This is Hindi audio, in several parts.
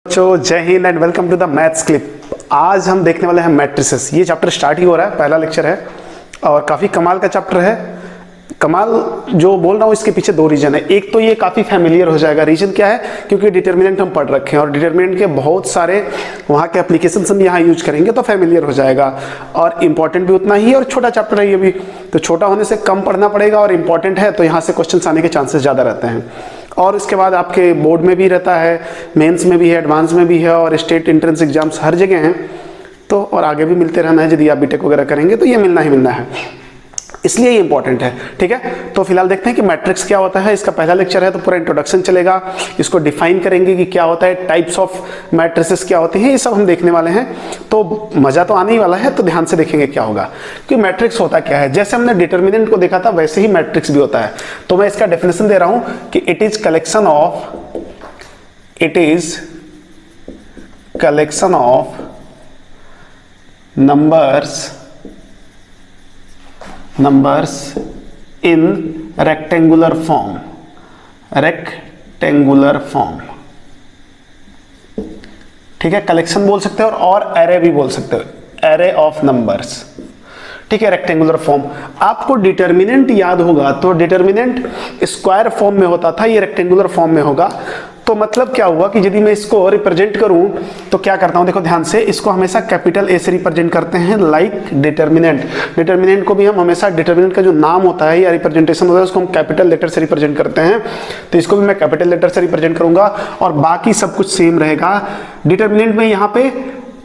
बच्चों जय हिंद and welcome to the maths clip. आज हम देखने वाले हैं मैट्रिसेस। ये चैप्टर स्टार्ट ही हो रहा है, पहला लेक्चर है और काफ़ी कमाल का चैप्टर है। कमाल जो बोल रहा हूँ इसके पीछे दो रीजन है। एक तो ये काफ़ी फैमिलियर हो जाएगा। रीजन क्या है? क्योंकि डिटर्मिनेंट हम पढ़ रखे हैं और डिटर्मिनेंट के बहुत सारे वहाँ के एप्लीकेशन हम यहाँ यूज करेंगे तो फैमिलियर हो जाएगा और इम्पॉर्टेंट भी उतना ही है। और छोटा चैप्टर है ये भी, तो छोटा होने से कम पढ़ना पड़ेगा और इम्पॉर्टेंट है तो यहाँ से क्वेश्चन आने के चांसेस ज़्यादा रहते हैं। और इसके बाद आपके बोर्ड में भी रहता है, मेंस में भी है, एडवांस में भी है और स्टेट एंट्रेंस एग्जाम्स हर जगह हैं। तो और आगे भी मिलते रहना है। यदि आप बीटेक वगैरह करेंगे तो ये मिलना ही मिलना है, इसलिए ये इंपॉर्टेंट है। ठीक है, तो फिलहाल देखते हैं कि मैट्रिक्स क्या होता है। इसका पहला लेक्चर है तो पूरा इंट्रोडक्शन चलेगा, इसको डिफाइन करेंगे कि क्या होता है, टाइप्स ऑफ मैट्रिसेस क्या होते हैं, ये सब हम देखने वाले हैं। तो मजा तो आने ही वाला है, तो ध्यान से देखेंगे क्या होगा कि मैट्रिक्स होता क्या है। जैसे हमने डिटर्मिनेंट को देखा था वैसे ही मैट्रिक्स भी होता है। तो मैं इसका डेफिनेशन दे रहा हूं कि it is collection of numbers in rectangular form। ठीक है, कलेक्शन बोल सकते हो और एरे भी बोल सकते हो, एरे ऑफ नंबर्स। ठीक है, रेक्टेंगुलर फॉर्म। आपको डिटर्मिनेंट याद होगा तो डिटर्मिनेंट स्क्वायर फॉर्म में होता था, ये रेक्टेंगुलर फॉर्म में होगा। तो मतलब क्या हुआ कि यदि मैं इसको रिप्रेजेंट करूं तो क्या करता हूं, देखो ध्यान से, इसको हमेशा कैपिटल ए से रिप्रेजेंट करते हैं लाइक डिटर्मिनेंट। डिटर्मिनेंट को भी हम हमेशा डिटर्मिनेंट का जो नाम होता है या रिप्रेजेंटेशन होता है उसको हम कैपिटल लेटर से रिप्रेजेंट करते हैं। तो इसको भी मैं कैपिटल लेटर से रिप्रेजेंट करूंगा और बाकी सब कुछ सेम रहेगा। डिटर्मिनेंट में यहाँ पे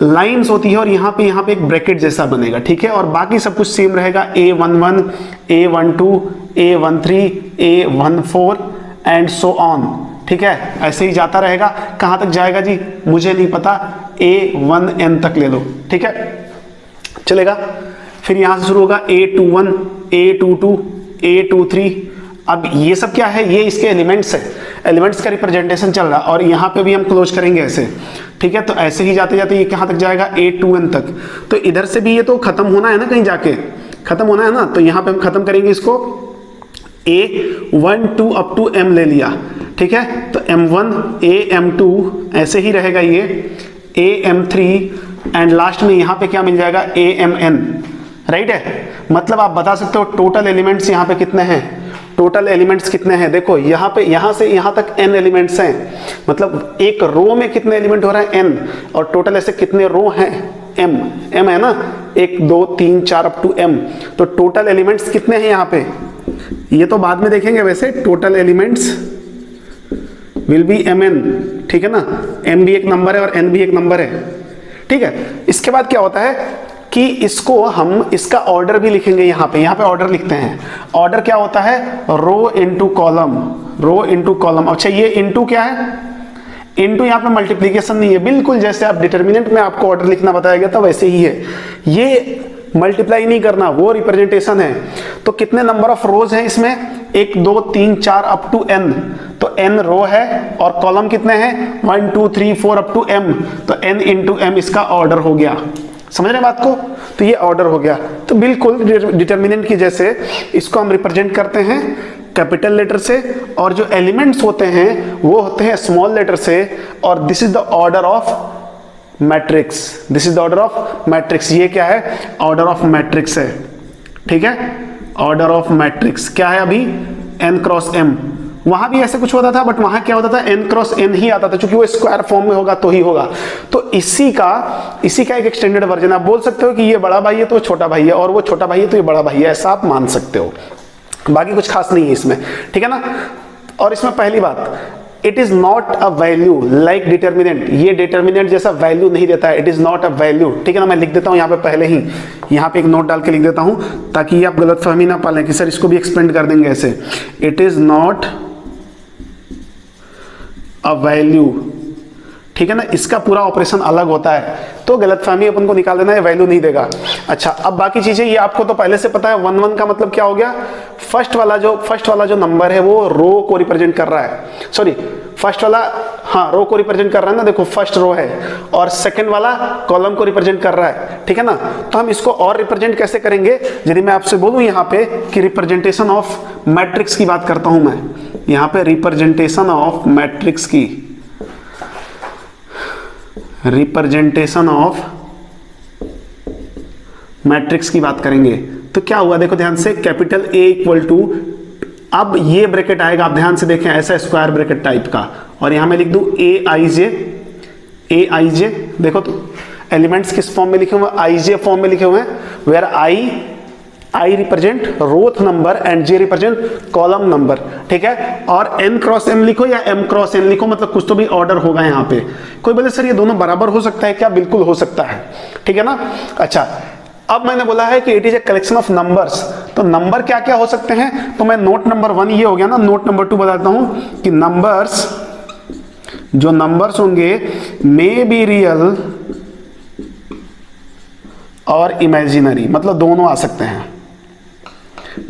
लाइंस होती है और यहाँ पे एक ब्रैकेट जैसा बनेगा। ठीक है, और बाकी सब कुछ सेम रहेगा, A11, A12, A13, A14 and so on. ठीक है, ऐसे ही जाता रहेगा। कहां तक जाएगा जी मुझे नहीं पता, A1N तक ले लो। ठीक है, चलेगा। फिर यहां से शुरू होगा A21, A22, A23। अब ये सब क्या है, ये इसके एलिमेंट्स है, एलिमेंट्स का रिप्रेजेंटेशन चल रहा है और यहाँ पे भी हम क्लोज करेंगे ऐसे। ठीक है, तो ऐसे ही जाते जाते ये कहाँ तक जाएगा, A2N तक। तो इधर से भी ये तो खत्म होना है ना, कहीं जाके खत्म होना है ना, तो यहाँ पे हम खत्म करेंगे इसको। A1 2 अप टू M ले लिया। ठीक है, तो M1 AM2 ऐसे ही रहेगा, ये AM3 एंड लास्ट में यहाँ पे क्या मिल जाएगा, AMN। राइट है, मतलब आप बता सकते हो टोटल एलिमेंट्स यहाँ पे कितने हैं। टोटल एलिमेंट्स कितने हैं, देखो यहाँ पे, यहाँ से यहाँ तक n एलिमेंट्स हैं। मतलब एक रो में कितने एलिमेंट हो रहा है, n, और टोटल ऐसे कितने रो हैं, m है ना, 1 2 3 4 अप टू m। तो टोटल एलिमेंट्स कितने हैं यहाँ पे, ये तो बाद में देखेंगे। वैसे total elements will be mn। ठीक है ना, m भी एक नंबर है और n भी एक नंबर है। ठीक है, इसके बाद क्या होता है कि इसको हम इसका ऑर्डर भी लिखेंगे। यहाँ पे ऑर्डर लिखते हैं। ऑर्डर क्या होता है, रो इनटू कॉलम। अच्छा, ये इनटू क्या है, इनटू यहाँ पे मल्टीप्लीकेशन नहीं है, बिल्कुल जैसे आप डिटर्मिनेंट में आपको ऑर्डर लिखना बताया गया था वैसे ही है। ये मल्टीप्लाई नहीं करना, वो रिप्रेजेंटेशन है। तो कितने नंबर ऑफ रोज हैं इसमें, 1 2 3 4 अप टू n। तो n रो है और कॉलम कितने हैं, 1 2 3 4 अप टू m। तो n इंटू m इसका ऑर्डर हो गया। समझ रहे बात को, तो ये ऑर्डर हो गया। तो बिल्कुल डिटर्मिनेंट की जैसे इसको हम रिप्रेजेंट करते हैं कैपिटल लेटर से और जो एलिमेंट्स होते हैं वो होते हैं स्मॉल लेटर से। और this is the order of matrix. ये क्या है, ऑर्डर ऑफ मैट्रिक्स है। ठीक है, ऑर्डर ऑफ मैट्रिक्स क्या है, अभी n क्रॉस m। वहां भी ऐसे कुछ होता था बट वहां क्या होता था, n क्रॉस n ही आता था, क्योंकि वो स्क्वायर फॉर्म में होगा तो ही होगा। तो इसी का एक एक्सटेंडेड वर्जन। आप बोल सकते हो कि ये बड़ा भाई है तो वो छोटा भाई है, और वो छोटा भाई है तो ये बड़ा भाई है, ऐसा आप मान सकते हो। बाकी कुछ खास नहीं है इसमें। ठीक है ना, और इसमें पहली बात, it is not a value like determinant. ये डिटर्मिनेंट जैसा वैल्यू नहीं देता है, it is not a value. ठीक है ना, मैं लिख देता हूं यहाँ पे, पहले ही यहाँ पे एक नोट डाल के लिख देता हूं ताकि आप गलत फहमी ना पालें कि सर इसको भी एक्सप्लेन कर देंगे ऐसे। It is not a value. ठीक है ना, इसका पूरा ऑपरेशन अलग होता है, तो गलतफहमी अपन को निकाल देना है, वैल्यू नहीं देगा। अच्छा, अब बाकी चीजें ये आपको तो पहले से पता है। 1 1 का मतलब क्या हो गया, फर्स्ट वाला जो नंबर है वो रो को रिप्रेजेंट कर रहा है। सॉरी, फर्स्ट वाला, हाँ, रो को रिप्रेजेंट कर रहा है ना, देखो फर्स्ट रो है, और सेकंड वाला कॉलम को रिप्रेजेंट कर रहा है। ठीक है ना, तो हम इसको और रिप्रेजेंट कैसे करेंगे, यदि मैं आपसे बोलूं यहाँ पे कि रिप्रेजेंटेशन ऑफ मैट्रिक्स की बात करता हूं मैं, यहाँ पे रिप्रेजेंटेशन ऑफ मैट्रिक्स की रिप्रेजेंटेशन ऑफ मैट्रिक्स की बात करेंगे तो क्या हुआ, देखो ध्यान से, कैपिटल ए इक्वल टू, अब ये ब्रैकेट आएगा, आप ध्यान से देखें, ऐसा स्क्वायर ब्रैकेट टाइप का, और यहां मैं लिख दूं ए आई जे, देखो तो एलिमेंट्स किस फॉर्म में लिखे हुए, आई जे फॉर्म में लिखे हुए हैं, where i represent row number and j represent column number, ठीक है। और n क्रॉस m लिखो या m क्रॉस n लिखो, मतलब कुछ तो भी ऑर्डर होगा यहाँ पे। कोई बोले सर ये दोनों बराबर हो सकता है क्या? बिल्कुल हो सकता है, ठीक है ना। अच्छा, अब मैंने बोला है कि it is a collection of numbers, तो नंबर क्या क्या हो सकते हैं, तो मैं नोट नंबर 1 ये हो गया ना, नोट नंबर 2 बताता हूं कि नंबर्स, जो नंबर्स होंगे मे बी रियल और इमेजिनरी, मतलब दोनों आ सकते हैं,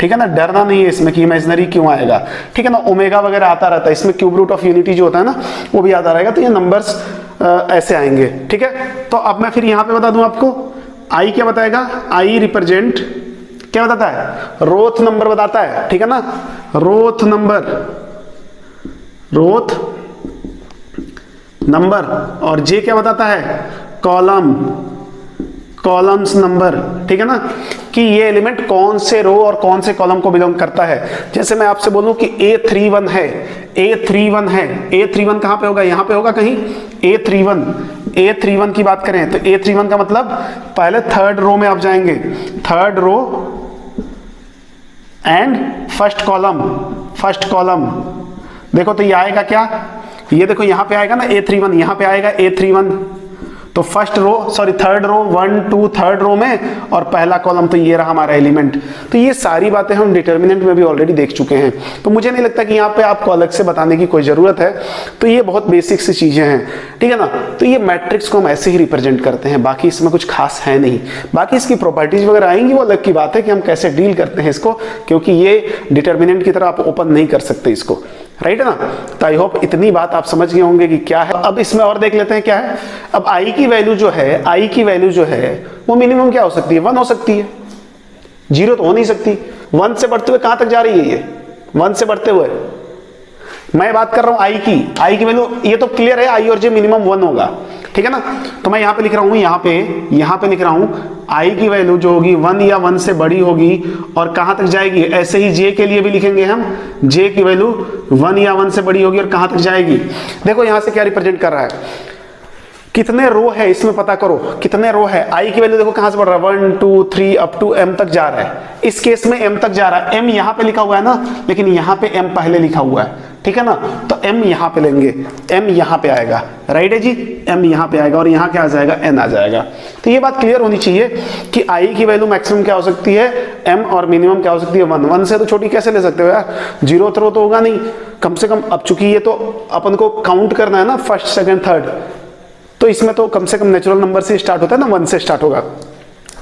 ठीक है ना। डरना नहीं है इसमें कि इमेजिनरी क्यों आएगा, ठीक है ना। ओमेगा वगैरह आता रहता है इसमें, क्यूब रूट ऑफ यूनिटी जो होता है ना वो भी आता रहेगा, तो ये नंबर्स ऐसे आएंगे, ठीक है। तो अब मैं फिर यहां पे बता दूं आपको, आई क्या बताएगा, आई रिप्रेजेंट क्या बताता है, रोथ नंबर बताता है, ठीक है ना, रोथ नंबर, और जे क्या बताता है, कॉलम्स नंबर, ठीक है ना, कि ये एलिमेंट कौन से रो और कौन से कॉलम को बिलोंग करता है। जैसे मैं आपसे बोलूं कि A31 है, A31 कहां पे होगा, यहां पे होगा कहीं, A31 की बात करें तो A31 का मतलब पहले थर्ड रो में आप जाएंगे, third row and first column, देखो तो ये आएगा क्या, ये देखो यहां पे आएगा ना A31, यहां पे आएगा A31, तो first row, sorry third row, 1 2 third row में, और पहला कॉलम तो ये रहा हमारा एलिमेंट। तो ये सारी बातें हम डिटर्मिनेंट में भी ऑलरेडी देख चुके हैं, तो मुझे नहीं लगता कि यहाँ पे आपको अलग से बताने की कोई जरूरत है। तो ये बहुत बेसिक सी चीजें हैं, ठीक है ना। तो ये मैट्रिक्स को हम ऐसे ही रिप्रेजेंट करते हैं, बाकी इसमें कुछ खास है नहीं। बाकी इसकी प्रॉपर्टीज वगैरह आएंगी, वो अलग की बात है कि हम कैसे डील करते हैं इसको, क्योंकि ये डिटर्मिनेंट की तरह आप ओपन नहीं कर सकते इसको, राइट है ना। तो आई होप इतनी बात आप समझ गए होंगे कि क्या है। अब इसमें और देख लेते हैं क्या है। अब आई की वैल्यू जो है वो मिनिमम क्या हो सकती है, 1 हो सकती है, 0 तो हो नहीं सकती। 1 से बढ़ते हुए कहां तक जा रही है, ये 1 से बढ़ते हुए, मैं बात कर रहा हूं आई की वैल्यू, ये तो क्लियर है, आई और जे मिनिमम 1 होगा, ठीक है ना। तो मैं यहां पे लिख रहा हूं, यहां पे लिख रहा हूं आई की वैल्यू जो होगी 1 या 1 से बड़ी होगी, और कहां तक जाएगी। ऐसे ही जे के लिए भी लिखेंगे हम, जे की वैल्यू 1 या 1 से बड़ी होगी और कहां तक जाएगी। देखो यहां से क्या रिप्रेजेंट कर रहा है, कितने रो है इसमें पता करो, कितने रो है। आई की वैल्यू देखो कहां से बढ़ रहा है, 1 2 3 अप टू m तक जा रहा है। इस केस में m तक जा रहा है, m यहां पे लिखा हुआ है ना, लेकिन यहां पे m पहले लिखा हुआ है, ठीक है ना। तो m यहां पे लेंगे, m यहां पे आएगा, राइट है जी, m यहां पे आएगा, और यहां क्या आ जाएगा, n आ जाएगा। तो ये बात क्लियर होनी चाहिए कि i की वैल्यू मैक्सिमम क्या हो सकती है, m, और मिनिमम क्या हो सकती है, 1 से तो छोटी कैसे ले सकते हो यार, 0 रो तो होगा नहीं कम से कम। अब चूंकि ये तो अपन को काउंट करना है ना, फर्स्ट सेकंड थर्ड, तो इसमें तो कम से कम नेचुरल नंबर से स्टार्ट होता है ना, 1 से स्टार्ट होगा।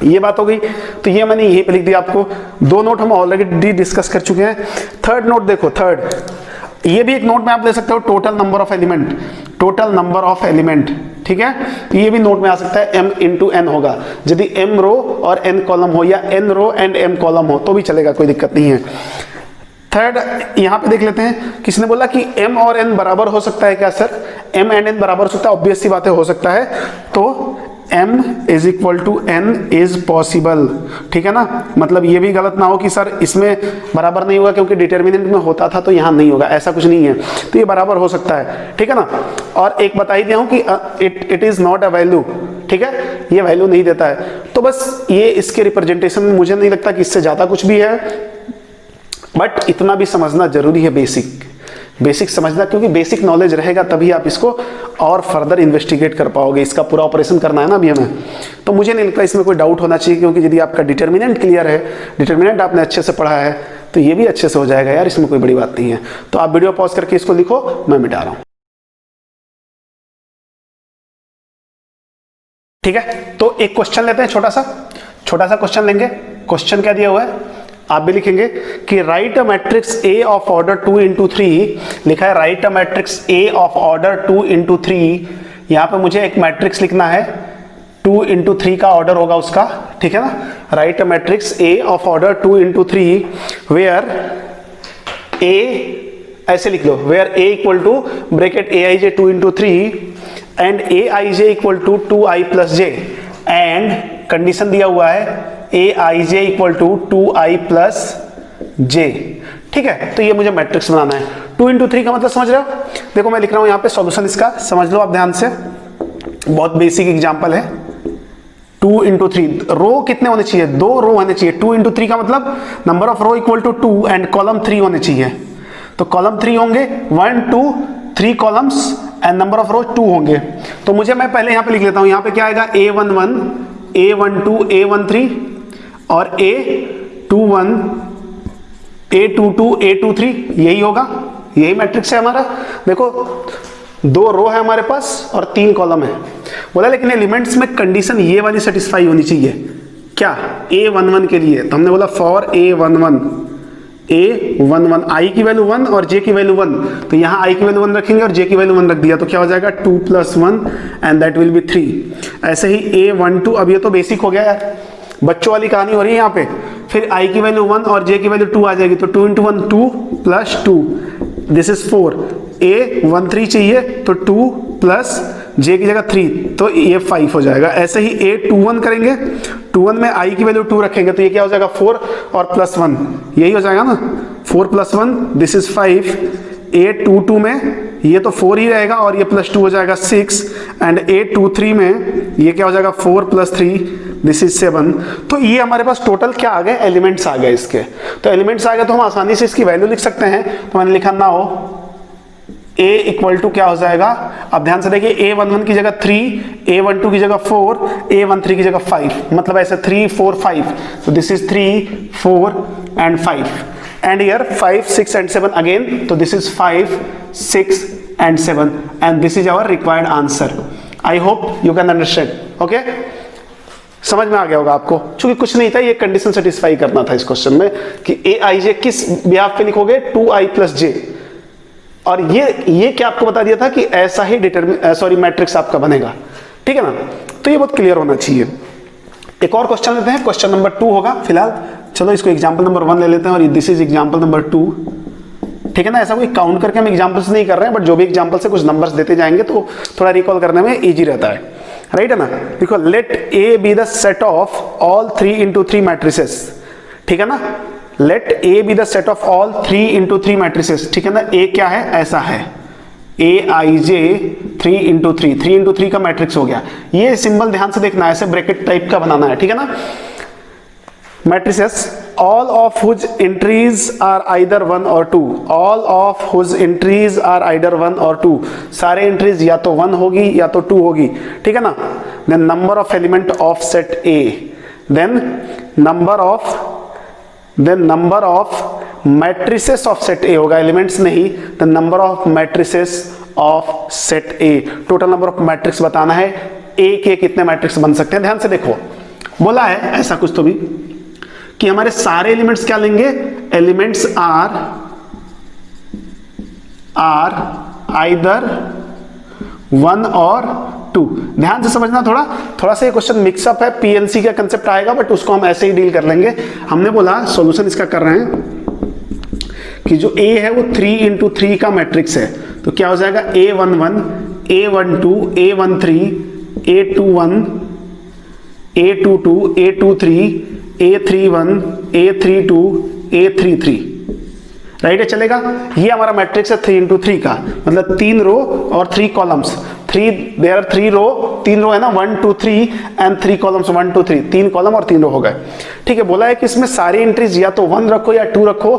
ये बात हो गई, तो ये मैंने यहीं पे लिख दिया आपको। 2 नोट हम ऑलरेडी डिस्कस कर चुके हैं। थर्ड नोट देखो, ये भी एक नोट में आप ले सकते हो, टोटल नंबर ऑफ एलिमेंट, ठीक है। तो ये भी नोट में आ सकता है, m इंटू n होगा, यदि m रो और n कॉलम हो, या n row and m column हो तो भी चलेगा, कोई दिक्कत नहीं है। थर्ड यहां पे देख लेते हैं, किसने बोला कि m और n बराबर हो सकता है क्या सर, m एंड n बराबर हो सकता है, ऑब्वियस सी बात है, हो सकता है। तो m is equal to n is possible, ठीक है ना। मतलब ये भी गलत ना हो कि सर इसमें बराबर नहीं होगा क्योंकि डिटर्मिनेंट में होता था तो यहां नहीं होगा, ऐसा कुछ नहीं है। तो ये बराबर हो सकता है, ठीक है ना। और एक बता ही दिया हूं कि it is not a value, ठीक है, ये वैल्यू नहीं देता है। तो बस ये इसके रिप्रेजेंटेशन में मुझे नहीं लगता कि इससे ज्यादा कुछ भी है, बट इतना भी समझना जरूरी है, बेसिक समझना, क्योंकि बेसिक नॉलेज रहेगा तभी आप इसको और फर्दर इन्वेस्टिगेट कर पाओगे। इसका पूरा ऑपरेशन करना है ना अभी हमें, तो मुझे नहीं लगता इसमें कोई डाउट होना चाहिए, क्योंकि यदि आपका डिटर्मिनेंट क्लियर है, डिटर्मिनेंट आपने अच्छे से पढ़ा है, तो ये भी अच्छे से हो जाएगा यार, इसमें कोई बड़ी बात नहीं है। तो आप वीडियो पॉज करके इसको लिखो, मैं मिटा रहा हूं, ठीक है। तो एक क्वेश्चन लेते हैं, छोटा सा क्वेश्चन लेंगे। क्वेश्चन क्या दिया हुआ है, आप भी लिखेंगे कि right a matrix A of order 2 into 3, लिखा है right a matrix A of order 2 into 3। यहां पे मुझे एक मैट्रिक्स लिखना है, 2 into 3 का ऑर्डर होगा उसका, ठीक है ना। Right a matrix A of order 2 into 3 where A, ऐसे लिख लो, where A equal to bracket A I J 2 into 3 and A I J equal to 2i plus J, and condition दिया हुआ है A I J equal to 2i plus J. ठीक है, तो ये मुझे मैट्रिक्स बनाना है। 2 इंटू 3 का मतलब समझ रहे हो? देखो मैं लिख रहा हूं यहां पे सॉल्यूशन इसका, समझ लो आप ध्यान से, बहुत बेसिक एग्जांपल है। 2 इंटू 3, रो कितने होने चाहिए? 2 रो होने चाहिए। 2 इंटू 3 का मतलब number of row equal to 2 and column 3 होने चाहिए। तो कॉलम 3 होंगे 1 2 3 कॉलम्स एंड नंबर ऑफ रो 2 होंगे। तो मुझे मैं पहले यहां पे लिख लेता हूं, यहां पे क्या आएगा A11 A12 A13 और A21 A22 A23, यही होगा, यही मैट्रिक्स है हमारा। देखो 2 रो है हमारे पास और 3 कॉलम है। बोला लेकिन एलिमेंट्स में कंडीशन ये वाली सेटिस्फाई होनी चाहिए, क्या? A11 के लिए तो हमने बोला फॉर A11 आई की वैल्यू 1 और j की वैल्यू 1, तो यहाँ i की वैल्यू 1 रखेंगे और j की वैल्यू 1 रख दिया, तो क्या हो जाएगा 2 + 1 एंड दैट विल बी 3। ऐसे ही A12, अब ये तो बेसिक हो गया यार, बच्चों वाली कहानी हो रही है यहाँ पे। फिर i की वैल्यू 1 और j की वैल्यू 2 आ जाएगी, तो 2 × 1 2 + 2 दिस इज 4। A13 चाहिए तो 2 प्लस j की जगह 3, तो ये 5 हो जाएगा। ऐसे ही A21 करेंगे, 21 में i की वैल्यू 2 रखेंगे, तो ये क्या हो जाएगा 4 और +1, यही हो जाएगा ना, 4 + 1 दिस इज 5। A22 में ये तो 4 ही रहेगा और ये +2 हो जाएगा 6 एंड A23 में ये क्या हो जाएगा 4 + 3 दिस इज 7। तो ये हमारे पास टोटल क्या आ गए? एलिमेंट्स आ गए इसके। तो एलिमेंट्स आ गए तो हम आसानी से इसकी वैल्यू लिख सकते हैं। तो मैंने लिखा ना हो a इक्वल टू क्या हो जाएगा, अब ध्यान से देखिए A11 की जगह 3, A12 की जगह 4, A13 की जगह 5, मतलब ऐसे 3 4 5, तो this is 3 4 and 5 and here 5 6 and 7 again, तो this is 5 6 and 7 and this is our required answer. I hope you can understand. Okay, समझ में आ गया होगा आपको, क्योंकि कुछ नहीं था, ये कंडीशन सेटिस्फाई करना था इस क्वेश्चन में कि ए आई जे किस बिहाफ पे लिखोगे 2i + j, और ये क्या आपको बता दिया था कि ऐसा ही मैट्रिक्स आपका बनेगा। ठीक है ना, तो ये बहुत क्लियर होना चाहिए। एक और क्वेश्चन लेते हैं, क्वेश्चन नंबर 2 होगा फिलहाल। चलो इसको एग्जांपल नंबर 1 ले लेते हैं और दिस इज एग्जांपल नंबर 2। ठीक है ना, ऐसा कोई काउंट करके हम एग्जांपल्स नहीं कर रहे हैं, बट जो भी एग्जांपल से कुछ नंबर्स देते जाएंगे तो थोड़ा रिकॉल करने में इजी रहता है, राइट है ना। देखो, let A be the set of all 3 × 3 matrices. ठीक है ना, let A be the set of all 3 × 3 matrices. ठीक है ना, ए क्या है? ऐसा है ए आई जे 3 × 3, 3 × 3 का मैट्रिक्स हो गया। ये सिंबल ध्यान से देखना है, ऐसे ब्रैकेट टाइप का बनाना है। ठीक है ना, matrices all of whose entries are either 1 or 2, all of whose entries are either 1 or 2, सारे एंट्रीज या तो 1 होगी या तो 2 होगी। ठीक है ना, then number of element of set A, then number of matrices of set A होगा, एलिमेंट्स नहीं, the number of matrices of set A, total number of matrix बताना है। A के कितने मैट्रिक्स बन सकते हैं, ध्यान से देखो, बोला है ऐसा कुछ तो भी कि हमारे सारे एलिमेंट्स क्या लेंगे, एलिमेंट्स आर आइदर 1 और 2। ध्यान से समझना, थोड़ा सा ये क्वेश्चन मिक्सअप है, पीएलसी का कंसेप्ट आएगा, बट उसको हम ऐसे ही डील कर लेंगे। हमने बोला सॉल्यूशन इसका कर रहे हैं कि जो A है वो 3 × 3 का मैट्रिक्स है, तो क्या हो जाएगा A11 A12 A13 A21 A22 A23 A31 A32 A33, right है, चलेगा। ये हमारा मैट्रिक्स है 3 × 3 का, मतलब 3 रो और 3 कॉलम्स। देयर आर 3 रो, 3 रो है ना, 1 2 3 एंड 3 कॉलम्स 1 2 3, 3 कॉलम और 3 रो हो गए। ठीक है, बोला है कि इसमें सारी एंट्रीज या तो 1 रखो या 2 रखो,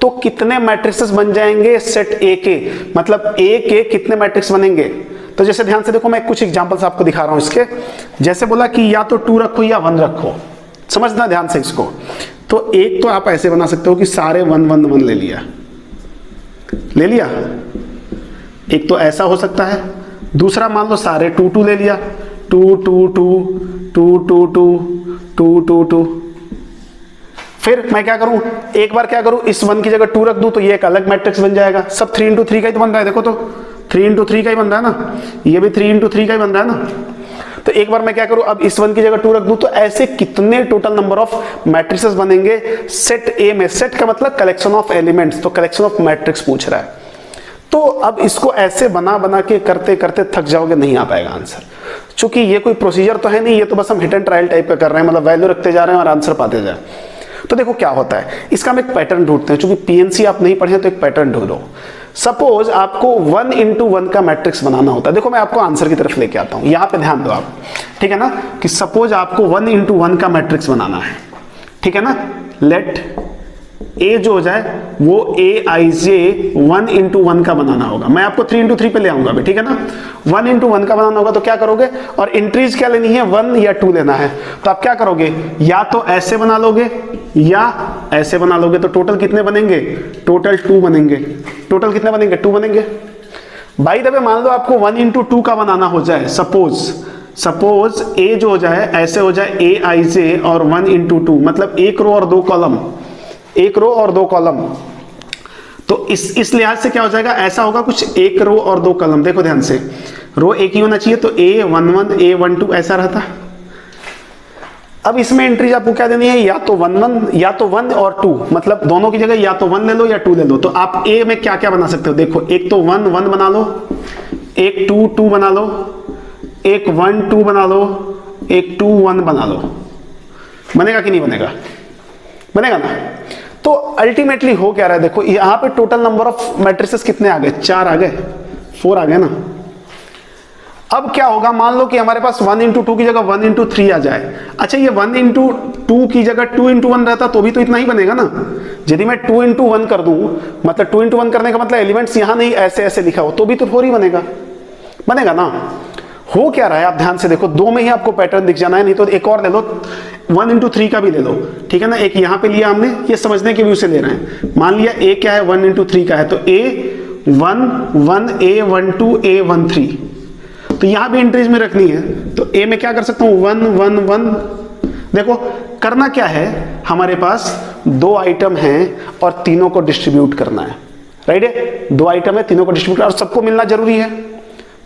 तो कितने मैट्रिक्सेस बन जाएंगे सेट ए के, मतलब ए के कितने मैट्रिक्स बनेंगे। तो जैसे ध्यान से देखो, मैं कुछ एग्जांपल्स आपको दिखा रहा हूं इसके। जैसे बोला कि या तो 2 रखो या 1 रखो, समझना ध्यान से इसको। तो एक तो आप ऐसे बना सकते हो कि सारे 1 1 1 ले लिया, एक तो ऐसा हो सकता है। दूसरा मान लो सारे 2 2 ले लिया, 2 2 2 2 2 2 2 2 2। फिर मैं क्या करूं, एक बार क्या करूं, इस 1 की जगह 2 रख दूं, तो ये एक अलग मैट्रिक्स बन जाएगा। सब 3 × 3 का ही तो बन रहा है, देखो तो 3 × 3 का ही बन रहा है ना, ये भी 3 × 3 का ही बन रहा है ना। तो एक बार मैं क्या करूं, अब इस 1 की जगह 2 रख दूं, तो ऐसे कितने टोटल नंबर ऑफ मैट्रिसेस बनेंगे सेट ए में। सेट का मतलब कलेक्शन ऑफ एलिमेंट्स, तो कलेक्शन ऑफ मैट्रिक्स पूछ रहा है। तो अब इसको ऐसे बना बना के करते करते थक जाओगे, नहीं आ पाएगा आंसर। चूंकि ये कोई प्रोसीजर तो है नहीं, ये तो बस हम हिट एंड ट्रायल टाइप का कर रहे हैं, मतलब वैल्यू रखते जा रहे हैं और आंसर पाते जा रहे हैं। तो देखो क्या होता है, इसका हम एक पैटर्न ढूंढते हैं। चूंकि पीएनसी आप नहीं पढ़े तो एक पैटर्न ढूंढो। सपोज आपको 1 into 1 का मैट्रिक्स बनाना होता है। देखो मैं आपको आंसर की तरफ लेके आता हूं, यहां पे ध्यान दो आप, ठीक है ना, कि सपोज आपको 1 into 1 का मैट्रिक्स बनाना है, ठीक है ना। लेट ए जो हो जाए वो aij 1 into 1 का बनाना होगा। मैं आपको 3 into 3 पे ले आऊंगा अभी, ठीक है ना। 1 into 1 का बनाना होगा तो क्या करोगे, और एंट्रीज क्या लेनी है, 1 या 2 लेना है। तो आप क्या करोगे, या तो ऐसे बना लोगे या ऐसे बना लोगे। तो टोटल कितने बनेंगे, टोटल 2 बनेंगे। टोटल कितने बनेंगे, 2 बनेंगे। बाय द वे मान लो आपको 1 into 2 का बनाना हो जाए, सपोज ए जो हो जाए ऐसे हो जाए aij और 1 into 2, मतलब एक रो और 2 कॉलम, एक रो और 2 कॉलम। तो इस लिहाज से क्या हो जाएगा, ऐसा होगा कुछ, एक रो और 2 कॉलम। देखो ध्यान से, रो एक ही होना चाहिए, तो a11 a12 ऐसा रहता। अब इसमें एंट्रीज आपको क्या देनी है, या तो 1 और 2, मतलब दोनों की जगह या तो 1 ले लो या 2 ले लो। तो आप ए में क्या क्या बना सकते हो, देखो एक तो 1 1 बना लो, एक 2 2 बना लो, एक 1 2 बना लो, एक 2 1 बना लो। बनेगा कि नहीं बनेगा, बनेगा ना। तो अल्टीमेटली हो क्या रहा है, देखो यहां पे टोटल नंबर ऑफ मैट्रिसेस कितने आ गए, 4 आ गए, 4 आ गए ना। अब क्या होगा, मान लो कि हमारे पास 1 into 2 की जगह 1 into 3 आ जाए। अच्छा ये 1 into 2 की जगह 2 into 1 रहता तो भी तो इतना ही बनेगा ना। यदि मैं 2 into 1 कर दूं, मतलब 2 into 1 करने का मतलब एलिमेंट्स यहां नहीं ऐसे ऐसे लिखा हो तो भी तो 4 ही बनेगा, बनेगा ना। हो क्या रहा है, आप ध्यान से देखो, 2 में ही आपको पैटर्न दिख जाना है, नहीं तो एक और ले लो, 1 into 3 का भी ले लो, ठीक है ना। एक यहां पे लिया हमने, ये समझने के व्यू से ले रहे हैं। मान लिया a क्या है, 1 into 3 का है, तो a1 1 a12 a13, तो यहां भी एंट्रीज में रखनी है। तो a में क्या कर सकता हूं, 1 1 1। देखो करना क्या है, हमारे पास 2 आइटम हैं और तीनों को डिस्ट्रीब्यूट करना है, राइट है। 2 आइटम है, तीनों को डिस्ट्रीब्यूट और सबको मिलना जरूरी है,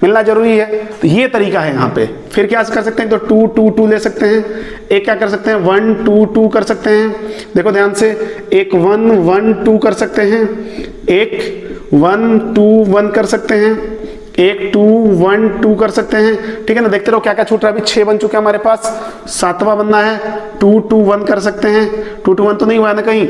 मिलना जरूरी है। तो ये तरीका है यहाँ पे। फिर क्या कर सकते हैं, तो 2 2 2 ले सकते हैं, एक क्या कर सकते हैं 1 2 2 कर सकते हैं। देखो ध्यान से, एक 1 1 2 कर सकते हैं, एक 1 2 1 कर सकते हैं, एक 2 1 2 कर सकते हैं, ठीक है ना। देखते रहो क्या क्या छूट रहा है। अभी 6 बन चुके हैं हमारे पास, 7वां बनना है, 2 2 1 कर सकते हैं, 2 2 1 तो नहीं हुआ ना कहीं।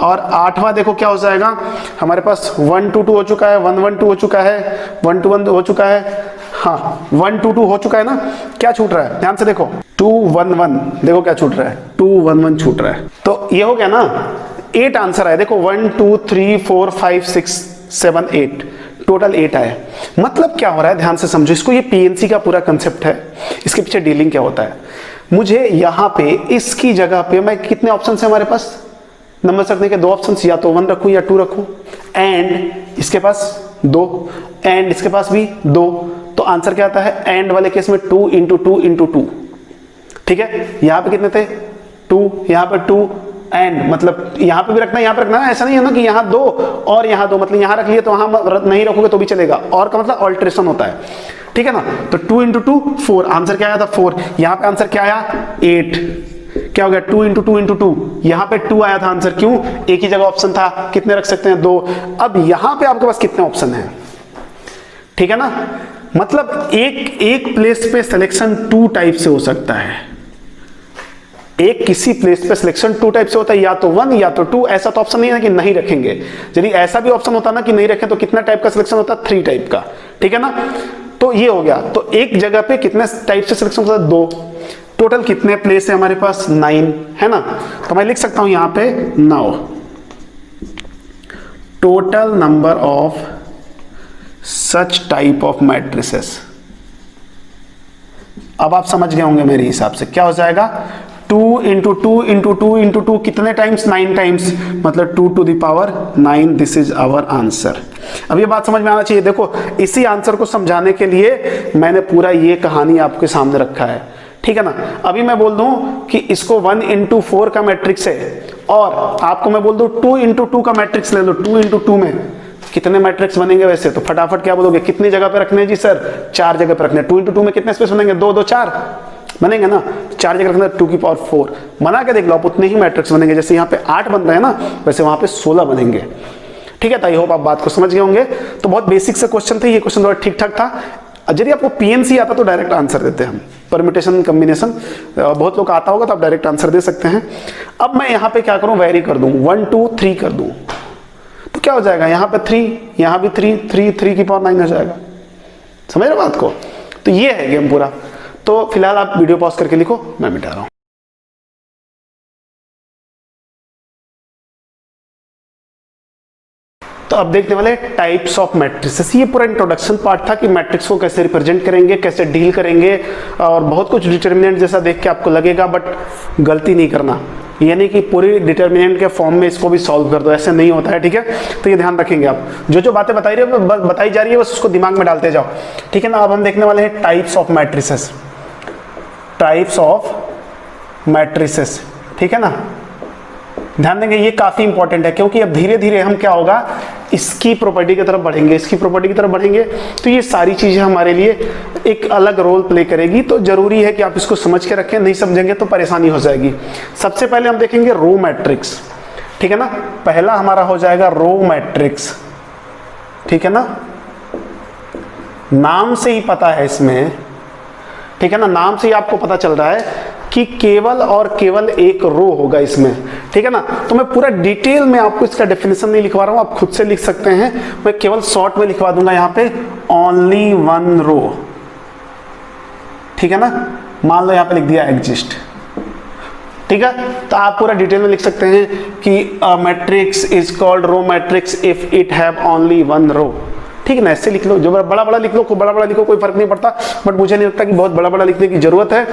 और 8वां देखो क्या हो जाएगा, हमारे पास 1 2 2 हो चुका है, 1 1 2 हो चुका है, 1 2 1 हो चुका है, हाँ 1 2 2 हो चुका है ना। क्या छूट रहा है, ध्यान से देखो, 2 1 1, देखो क्या छूट रहा है, 2 1 1 छूट रहा है। तो ये हो गया ना, 8 आंसर आए। देखो 1 2 3 4 5 6 7 8, टोटल 8 आए। मतलब क्या हो रहा है, ध्यान से समझो इसको, ये पीएनसी का पूरा कंसेप्ट है। इसके पीछे डीलिंग क्या होता है, मुझे यहां पे इसकी जगह पे मैं, कितने ऑप्शन है हमारे पास नंबर रखने के, 2 ऑप्शन, या तो 1 रखूं या 2 रखूं। एंड इसके पास 2, एंड इसके पास भी 2, तो आंसर क्या आता है, एंड वाले केस में 2 into 2 into 2, ठीक है। यहां पे कितने थे, 2, यहां पर 2, एंड मतलब यहां पे भी रखना, यहां पे रखना, ऐसा नहीं है ना कि यहां 2 और यहां 2, मतलब यहां रख लिए तो वहां नहीं रखोगे तो भी चलेगा। और का मतलब ऑल्टरेशन होता है, ठीक है ना। तो 2 into 2 4, आंसर क्या आया था 4। यहां पे आंसर क्या आया 8, क्या हो गया 2 into 2 into 2, यहां पे 2 आया था आंसर, क्यों, एक ही जगह ऑप्शन था, कितने रख सकते हैं 2। अब यहां पे आपके पास कितने ऑप्शन है, ठीक है ना। मतलब एक प्लेस पे सिलेक्शन 2 टाइप से हो सकता है, एक किसी प्लेस पे सिलेक्शन 2 टाइप से होता है, या तो 1 या तो 2। ऐसा तो ऑप्शन नहीं है कि नहीं रखेंगे। यदि ऐसा भी ऑप्शन होता ना कि नहीं रखें, तो कितना टाइप का सिलेक्शन होता, 3 टाइप का, ठीक है ना। तो ये हो गया, तो एक जगह पे कितने टाइप से सिलेक्शन होता है, 2। टोटल कितने प्लेस है हमारे पास, 9 है ना। तो मैं लिख सकता हूं यहां पे 9, total number of such type of matrices. अब आप समझ गए होंगे मेरे हिसाब से क्या हो जाएगा, 2 into 2 into 2 into 2 कितने टाइम्स, 9 टाइम्स, मतलब 2 to the power 9। This is our answer. अब ये बात समझ में आना चाहिए। देखो इसी आंसर को समझाने के लिए मैंने पूरा ये कहानी आपके सामने रखा है, ठीक है ना। अभी मैं बोल दूं कि इसको 1 into 4 का मैट्रिक्स है, और आपको मैं बोल दूं 2 into 2 का मैट्रिक्स ले लो, 2 into 2 में कितने मैट्रिक्स बनेंगे वैसे, तो फटाफट क्या बोलोगे, कितनी जगह पे रखने हैं जी सर, 4 जगह पे रखने हैं। 2 into 2 में कितने स्पेस बनेंगे, 2 2 4 बनेंगे ना, 4 जगह रखना, 2 की पावर 4 बना के देख लो आप, उतने ही मैट्रिक्स बनेंगे। जैसे यहाँ पे 8 बन रहे हैं ना, वैसे वहां पे 16 बनेंगे, ठीक है, तो आई होप आप बात को समझ गए होंगे। तो बहुत बेसिक से क्वेश्चन थे, ये क्वेश्चन थोड़ा ठीक ठाक था। यदि आपको पीएनसी आता तो डायरेक्ट आंसर देते हैं हम, परम्यूटेशन कॉम्बिनेशन बहुत लोग आता होगा तो आप डायरेक्ट आंसर दे सकते हैं। अब मैं यहाँ पे क्या करूँ, वेरी कर दूँ, 1 2 3 कर दूँ, तो क्या हो जाएगा, यहाँ पे 3, यहाँ भी 3, 3 की पावर 9 हो जाएगा। समझ रहे बात को? तो ये है गेम पूरा। तो फिलहाल आप वीडियो पॉज करके लिखो, मैं मिटा रहा हूँ। तो अब देखने वाले टाइप्स ऑफ मैट्रिसेस। ये पूरा इंट्रोडक्शन पार्ट था कि मैट्रिक्स को कैसे रिप्रेजेंट करेंगे, कैसे डील करेंगे, और बहुत कुछ डिटर्मिनेंट जैसा देख के आपको लगेगा, बट गलती नहीं करना, यानी कि पूरी डिटर्मिनेंट के फॉर्म में इसको भी सॉल्व कर दो, ऐसे नहीं होता है, ठीक है। तो ये ध्यान रखेंगे आप, जो बातें बताई जा रही है बस उसको दिमाग में डालते जाओ, ठीक है ना। अब हम देखने वाले हैं types of matrices, types of matrices, ठीक है ना। ध्यान देंगे, ये काफी इंपॉर्टेंट है, क्योंकि अब धीरे धीरे हम क्या होगा, इसकी प्रॉपर्टी की तरफ बढ़ेंगे, इसकी प्रॉपर्टी की तरफ बढ़ेंगे, तो ये सारी चीजें हमारे लिए एक अलग रोल प्ले करेगी। तो जरूरी है कि आप इसको समझ के रखें, नहीं समझेंगे तो परेशानी हो जाएगी। सबसे पहले हम देखेंगे रो मैट्रिक्स, ठीक है ना। पहला हमारा हो जाएगा रो मैट्रिक्स, ठीक है ना। नाम से ही पता है इसमें, ठीक है ना, नाम से ही आपको पता चल रहा है कि केवल और केवल एक रो होगा इसमें, ठीक है ना। तो मैं पूरा डिटेल में आपको इसका डेफिनेशन नहीं लिखवा रहा हूं, आप खुद से लिख सकते हैं, मैं केवल शॉर्ट में लिखवा दूंगा यहाँ पे, ओनली वन रो, ठीक है ना। मान लो यहाँ पे लिख दिया एग्जिस्ट, ठीक है। तो आप पूरा डिटेल में लिख सकते हैं कि matrix is called row matrix if it have only one row, ठीक है ना। ऐसे लिख लो, जो बड़ा बड़ा लिख लो, खूब बड़ा बड़ा लिखो, कोई फर्क नहीं पड़ता, बट मुझे नहीं लगता कि बहुत बड़ा बड़ा लिखने की जरूरत है,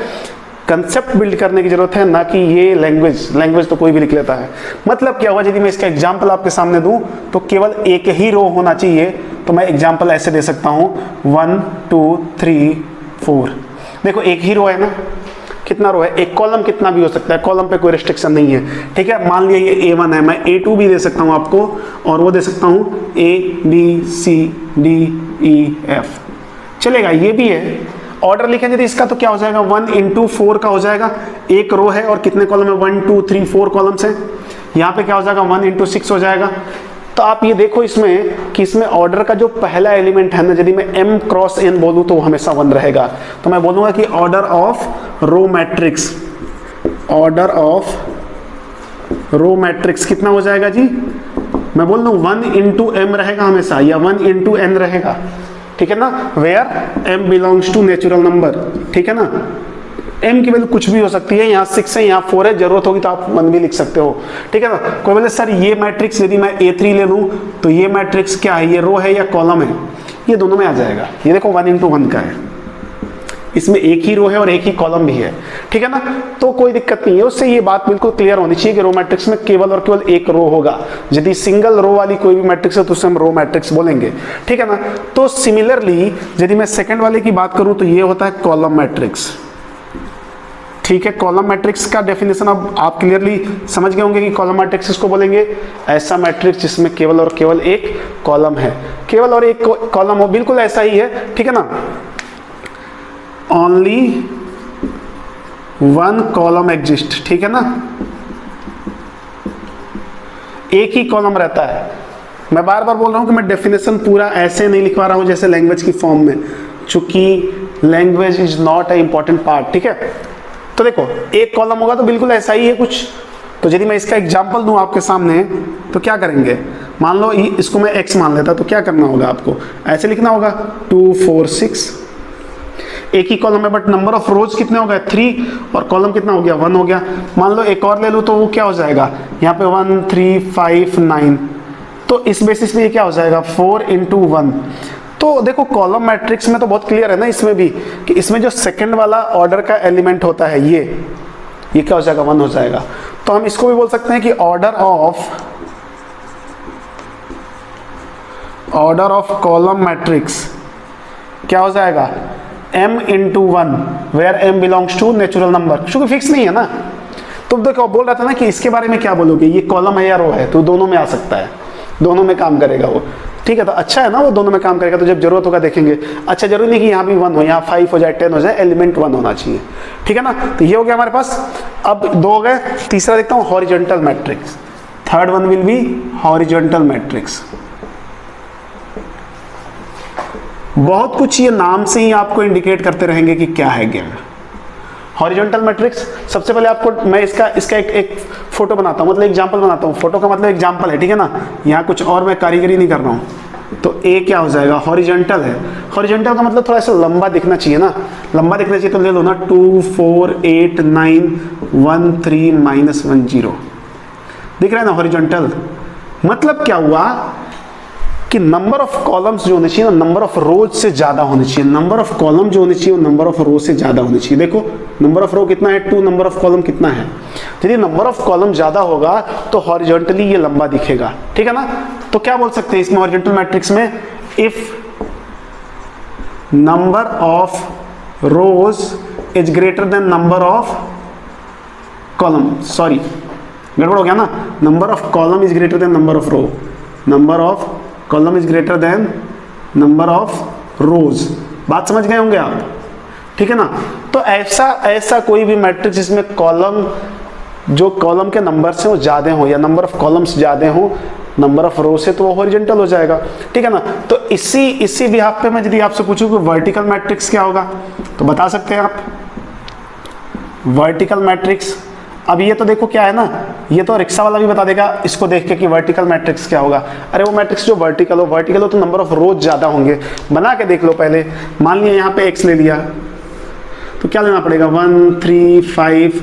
कंसेप्ट बिल्ड करने की जरूरत है, ना कि ये लैंग्वेज तो कोई भी लिख लेता है। मतलब क्या होगा, यदि मैं इसका एग्जांपल आपके सामने दूं तो केवल एक ही रो होना चाहिए, तो मैं एग्जांपल ऐसे दे सकता हूं 1 2 3 4। देखो एक ही रो है ना, कितना रो है, एक कॉलम कितना भी हो सकता है, कॉलम पे कोई रिस्ट्रिक्शन नहीं है, ठीक है। मान लिया ये A1 है, मैं A2 भी दे सकता हूं आपको, और वो दे सकता हूं A B C D E F, चलेगा, ये भी है। ऑर्डर लिखेंगे तो इसका तो क्या हो जाएगा, 1 into 4 का हो जाएगा, एक रो है और कितने कॉलम है, 1 2 3 4 कॉलम्स हैं। यहाँ पे क्या हो जाएगा, 1 into 6 हो जाएगा। तो आप ये देखो इसमें कि इसमें ऑर्डर का जो पहला एलिमेंट है ना, यदि मैं m क्रॉस n बोलूँ तो वो हमेशा 1 रहेगा। तो मैं बोलूँगा कि order of row matrix, order of row matrix कितना हो जाएगा जी, मैं बोल दूँ 1 into m रहेगा हमेशा, या 1 into n रहेगा, ठीक है ना। Where m belongs to natural number, ठीक है ना। m की वैल्यू कुछ भी हो सकती है, यहाँ 6 है, यहाँ 4 है, जरूरत होगी तो आप 1 भी लिख सकते हो, ठीक है ना। कोई बोले सर ये मैट्रिक्स यदि मैं A3 ले लूँ तो ये मैट्रिक्स क्या है, ये रो है या कॉलम है, ये दोनों में आ जाएगा। ये देखो 1 into 1 का है, इसमें एक ही रो है और एक ही कॉलम भी है, ठीक है ना। तो कोई दिक्कत नहीं है, उससे ये बात बिल्कुल क्लियर होनी चाहिए कि रो मैट्रिक्स में केवल और केवल एक रो होगा। यदि सिंगल रो वाली कोई भी मैट्रिक्स है तो उसे हम रो मैट्रिक्स बोलेंगे, ठीक है ना। तो सिमिलरली यदि मैं सेकंड वाले की बात करूं तो ये होता है कॉलम मैट्रिक्स, ठीक है। कॉलम मैट्रिक्स का डेफिनेशन अब आप क्लियरली समझ गए होंगे कि कॉलम मैट्रिक्स इसको बोलेंगे, ऐसा मैट्रिक्स जिसमें केवल और केवल एक कॉलम है, केवल और एक कॉलम हो, बिल्कुल ऐसा ही है, ठीक है ना। ओनली वन कॉलम एग्जिस्ट, ठीक है ना, एक ही कॉलम रहता है। मैं बार बार बोल रहा हूं कि मैं डेफिनेशन पूरा ऐसे नहीं लिखवा रहा हूं जैसे लैंग्वेज की फॉर्म में, चूंकि language is not a important part, ठीक है। तो देखो एक कॉलम होगा तो बिल्कुल ऐसा ही है कुछ। तो यदि मैं इसका एग्जांपल दूं आपके सामने तो क्या करेंगे, मान लो इसको मैं x मान लेता, तो क्या करना होगा आपको, ऐसे लिखना होगा 2 4 6, एक ही कॉलम है बट नंबर ऑफ रोज कितने हो गए 3, और कॉलम कितना हो गया 1 हो गया। मान लो एक और ले लूँ तो वो क्या हो जाएगा, यहाँ पे 1 3 5 9, तो इस बेसिस पे ये क्या हो जाएगा 4 into 1। तो देखो कॉलम मैट्रिक्स में तो बहुत क्लियर है ना इसमें भी, कि इसमें जो सेकंड वाला ऑर्डर का एलिमेंट होता है ये क्या हो जाएगा 1 हो जाएगा। तो हम इसको भी बोल सकते हैं कि ऑर्डर ऑफ कॉलम मैट्रिक्स क्या हो जाएगा m into 1, where m belongs to natural number, क्योंकि फिक्स नहीं है ना। तो देखो बोल रहा था ना कि इसके बारे में क्या बोलोगे, ये कॉलम है या रो है, तो दोनों में आ सकता है, दोनों में काम करेगा वो, ठीक है। तो अच्छा है ना, वो दोनों में काम करेगा, तो जब जरूरत होगा देखेंगे। अच्छा जरूरी नहीं कि यहाँ भी 1 हो, यहाँ 5 हो जाए 10 हो जाए, एलिमेंट 1 होना चाहिए, ठीक है ना। तो ये हो गया हमारे पास, अब 2 हो गए। तीसरा देखता हूँ horizontal matrix, third one will be horizontal matrix. बहुत कुछ ये नाम से ही आपको इंडिकेट करते रहेंगे कि क्या है गेम। हॉरिजॉन्टल मैट्रिक्स, सबसे पहले आपको मैं इसका एक फोटो बनाता हूँ, मतलब एग्जांपल बनाता हूँ। फोटो का मतलब एग्जांपल है, ठीक है ना, यहाँ कुछ और मैं कारीगरी नहीं कर रहा हूँ। तो ए क्या हो जाएगा, हॉरिजॉन्टल है। हॉरिजॉन्टल का मतलब थोड़ा सा लंबा दिखना चाहिए ना, लंबा दिखना चाहिए, तो ले लो ना 2 4 8 9 1 3 -1 0 दिख रहा है ना हॉरिजॉन्टल। मतलब क्या हुआ कि नंबर ऑफ कॉलम्स जो होने चाहिए ना, नंबर ऑफ रोज से ज्यादा होने चाहिए। नंबर ऑफ कॉलम जो होने चाहिए वो नंबर ऑफ रो से ज्यादा होने चाहिए। देखो नंबर ऑफ रो कितना है 2, नंबर ऑफ कॉलम कितना है। यदि नंबर ऑफ कॉलम ज्यादा होगा तो हॉरिजॉन्टली ये लंबा दिखेगा, ठीक है ना। तो क्या बोल सकते हैं इसमें हॉरिजॉन्टल मैट्रिक्स में, if number of rows is greater than number of column, sorry गड़बड़ हो गया ना, number of column is greater than number of row, number of column is greater than number of rows. बात समझ गए होंगे आप, ठीक है ना। तो ऐसा कोई भी मैट्रिक्स जिसमें कॉलम, जो कॉलम के नंबर से वो ज्यादा हो या नंबर ऑफ कॉलम्स ज्यादा हो नंबर ऑफ रो से, तो वो हॉरिजॉन्टल हो जाएगा, ठीक है ना। तो इसी बिहाफ पे मैं यदि आपसे पूछूं कि वर्टिकल मैट्रिक्स क्या होगा, तो बता सकते हैं आप वर्टिकल मैट्रिक्स। अब ये तो देखो क्या है ना, ये तो रिक्शा वाला भी बता देगा इसको देख के कि वर्टिकल मैट्रिक्स क्या होगा। अरे वो मैट्रिक्स जो वर्टिकल हो तो नंबर ऑफ रोज ज्यादा होंगे। बना के देख लो पहले, मान लिया यहाँ पे एक्स ले लिया, तो क्या लेना पड़ेगा 1 3 5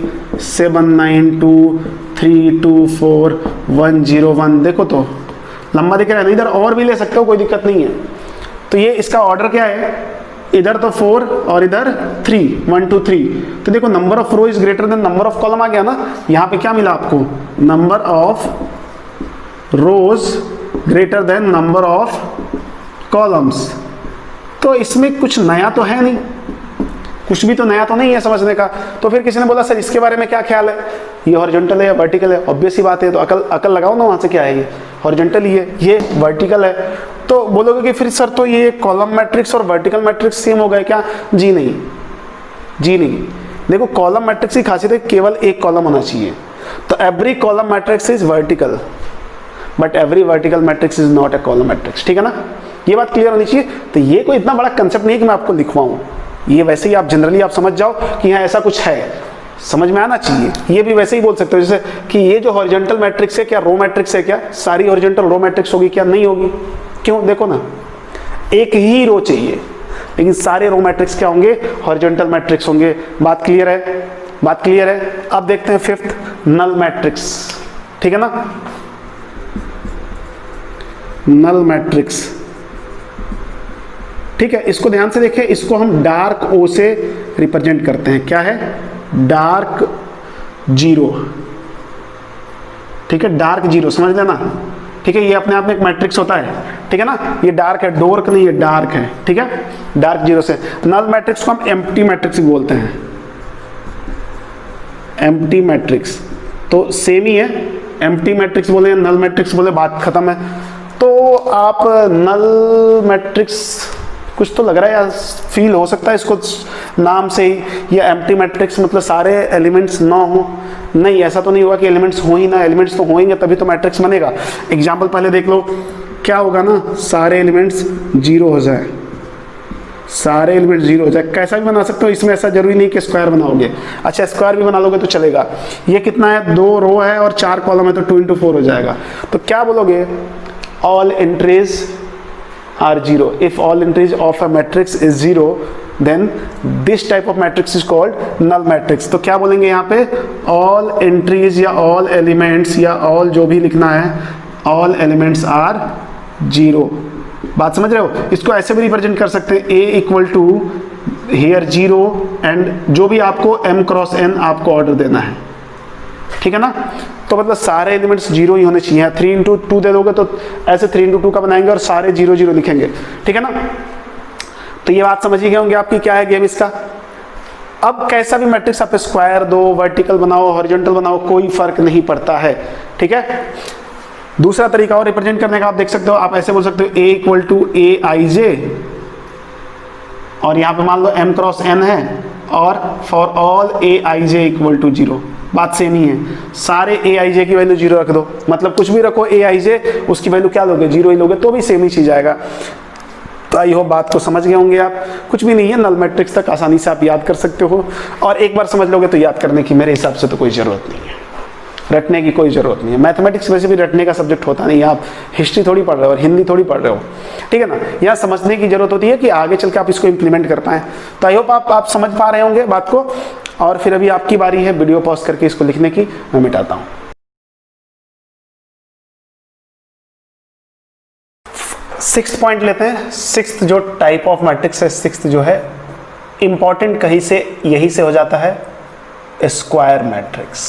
7 9 2 3 2 4 1 0 1। देखो तो लंबा दिख रहा है ना, इधर और भी ले सकते हो, कोई दिक्कत नहीं है। तो ये इसका ऑर्डर क्या है, इधर तो 4 और इधर 3 1 2 3। तो देखो number of row is greater than number of column आ गया ना। यहाँ पे क्या मिला आपको, number of rows greater than number of columns. तो इसमें कुछ नया तो है नहीं, कुछ भी तो नया तो नहीं है समझने का। तो फिर किसी ने बोला सर इसके बारे में क्या ख्याल है, ये हॉरिजॉन्टल है या वर्टिकल है। ऑब्वियस ही बात है, तो अकल लगाओ ना वहां से, क्या है ये हॉरिजॉन्टल ही है, ये वर्टिकल है। तो बोलोगे कि फिर सर तो ये कॉलम मैट्रिक्स और वर्टिकल मैट्रिक्स सेम हो गए क्या, जी नहीं, जी नहीं। देखो कॉलम मैट्रिक्स की खासियत है केवल एक कॉलम होना चाहिए। तो every column matrix is vertical but every vertical matrix is not a column matrix, ठीक है ना। ये बात क्लियर होनी चाहिए। तो ये कोई इतना बड़ा कंसेप्ट नहीं है कि मैं आपको लिखवाऊं, ये वैसे ही आप जनरली आप समझ जाओ कि यहाँ ऐसा कुछ है, समझ में आना चाहिए। ये भी वैसे ही बोल सकते हो जैसे कि ये जो हॉरिजॉन्टल मैट्रिक्स है क्या रो मैट्रिक्स है क्या, सारी हॉरिजॉन्टल रो मैट्रिक्स होगी क्या, नहीं होगी। क्यों, देखो ना एक ही रो चाहिए लेकिन सारे रो मैट्रिक्स क्या होंगे, हॉरिजॉन्टल मैट्रिक्स होंगे। बात क्लियर है, बात क्लियर है। अब देखते हैं फिफ्थ, नल मैट्रिक्स, ठीक है ना। नल मैट्रिक्स, ठीक है, इसको ध्यान से देखें। इसको हम डार्क ओ से रिप्रेजेंट करते हैं, क्या है, डार्क जीरो, ठीक है, डार्क जीरो समझ लेना, ठीक है। ये अपने आप में एक मैट्रिक्स होता है, ठीक है ना। ये डार्क है, डोर्क नहीं है, डार्क है, ठीक है, डार्क जीरो से। नल मैट्रिक्स को हम एम्प्टी मैट्रिक्स बोलते हैं, एम्प्टी मैट्रिक्स। तो सेम ही है, एम्प्टी मैट्रिक्स बोले नल मैट्रिक्स बोले, बात खत्म है। तो आप नल मैट्रिक्स कुछ तो लग रहा है यार, फील हो सकता है इसको नाम से ही, या एम्प्टी मैट्रिक्स मतलब सारे एलिमेंट्स ना हो, नहीं ऐसा तो नहीं होगा कि एलिमेंट्स हो ही ना, एलिमेंट्स तो होंगे तभी तो मैट्रिक्स बनेगा। एग्जाम्पल पहले देख लो, क्या होगा ना, सारे एलिमेंट्स जीरो हो जाए, सारे एलिमेंट जीरो हो जाए। कैसा भी बना सकते हो, इसमें ऐसा जरूरी नहीं कि स्क्वायर बनाओगे। अच्छा स्क्वायर भी बना लोगे तो चलेगा। ये कितना है, 2 रो है और 4 कॉलम है, तो 2 into 4 हो जाएगा। तो क्या बोलोगे, all entries are 0. If all entries of a matrix is 0, then this type of matrix is called null matrix. तो क्या बोलेंगे यहाँ पे, all entries या all elements या all जो भी लिखना है, all elements are 0। बात समझ रहे हो। इसको ऐसे भी रिप्रेजेंट कर सकते हैं, a equal to here 0 and जो भी आपको m क्रॉस n आपको ऑर्डर देना है, ठीक है ना। तो मतलब सारे एलिमेंट्स जीरो ही होने चाहिए। 3 into 2 दे दोगे तो ऐसे 3 into 2 का बनाएंगे और सारे 0 0 लिखेंगे, ठीक है ना। तो ये बात समझ ही गए होंगे आपकी, क्या है गेम इसका। अब कैसा भी मैट्रिक्स आप स्क्वायर दो, वर्टिकल बनाओ, हॉरिजॉन्टल बनाओ, कोई फर्क नहीं पड़ता है, ठीक है। दूसरा तरीका और रिप्रेजेंट करने का आप देख सकते हो, आप ऐसे बोल सकते हो a equal to aij, और यहाँ पे मान लो m क्रॉस n है, और for all aij equal to 0। बात सेम ही है, सारे aij की वैल्यू 0 रख दो, मतलब कुछ भी रखो aij, उसकी वैल्यू क्या लोगे, 0 ही लोगे, तो भी सेम ही चीज आएगा। तो आई होप बात को समझ गए होंगे आप। कुछ भी नहीं है, नल मैट्रिक्स तक आसानी से आप याद कर सकते हो, और एक बार समझ लोगे तो याद करने की मेरे हिसाब से तो कोई ज़रूरत नहीं है, रटने की कोई ज़रूरत नहीं है। मैथमेटिक्स वैसे भी रटने का सब्जेक्ट होता नहीं है, आप हिस्ट्री थोड़ी पढ़ रहे हो और हिंदी थोड़ी पढ़ रहे हो, ठीक है ना। यहाँ समझने की जरूरत होती है कि आगे चल के आप इसको इम्प्लीमेंट कर पाएँ। तो आई होप आप समझ पा रहे होंगे बात को। और फिर अभी आपकी बारी है वीडियो पॉज करके इसको लिखने की, मैं मिटाता हूँ। 6th पॉइंट लेते हैं। 6th जो टाइप ऑफ मैट्रिक्स है, 6th जो है इंपॉर्टेंट कहीं से यही से हो जाता है, स्क्वायर मैट्रिक्स,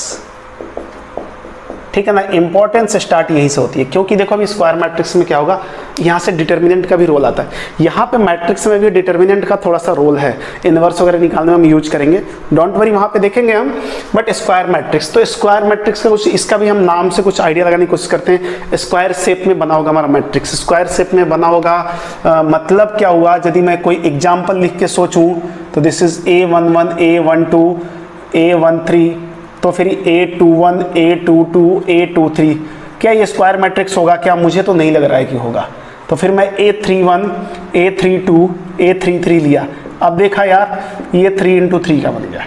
ठीक है ना। इंपॉर्टेंस स्टार्ट यही से होती है, क्योंकि देखो अभी स्क्वायर मैट्रिक्स में क्या होगा, यहाँ से डिटर्मिनेंट का भी रोल आता है। यहाँ पे मैट्रिक्स में भी डिटर्मिनेंट का थोड़ा सा रोल है, इनवर्स वगैरह निकालने में हम यूज करेंगे, डोंट वरी, वहाँ पे देखेंगे हम। बट स्क्वायर मैट्रिक्स, तो स्क्वायर मैट्रिक्स का कुछ, इसका भी हम नाम से कुछ आइडिया लगाने की कोशिश करते हैं। स्क्वायर शेप में बना होगा हमारा मैट्रिक्स, स्क्वायर शेप में बना होगा, मतलब क्या हुआ, यदि मैं कोई एग्जाम्पल लिख के सोचूं तो this is A11, A12, A13, तो फिर A21, A22, A23, क्या ये स्क्वायर मैट्रिक्स होगा क्या? मुझे तो नहीं लग रहा है कि होगा। तो फिर मैं A31, A32, A33 लिया, अब देखा यार ये 3 × 3 का बन गया।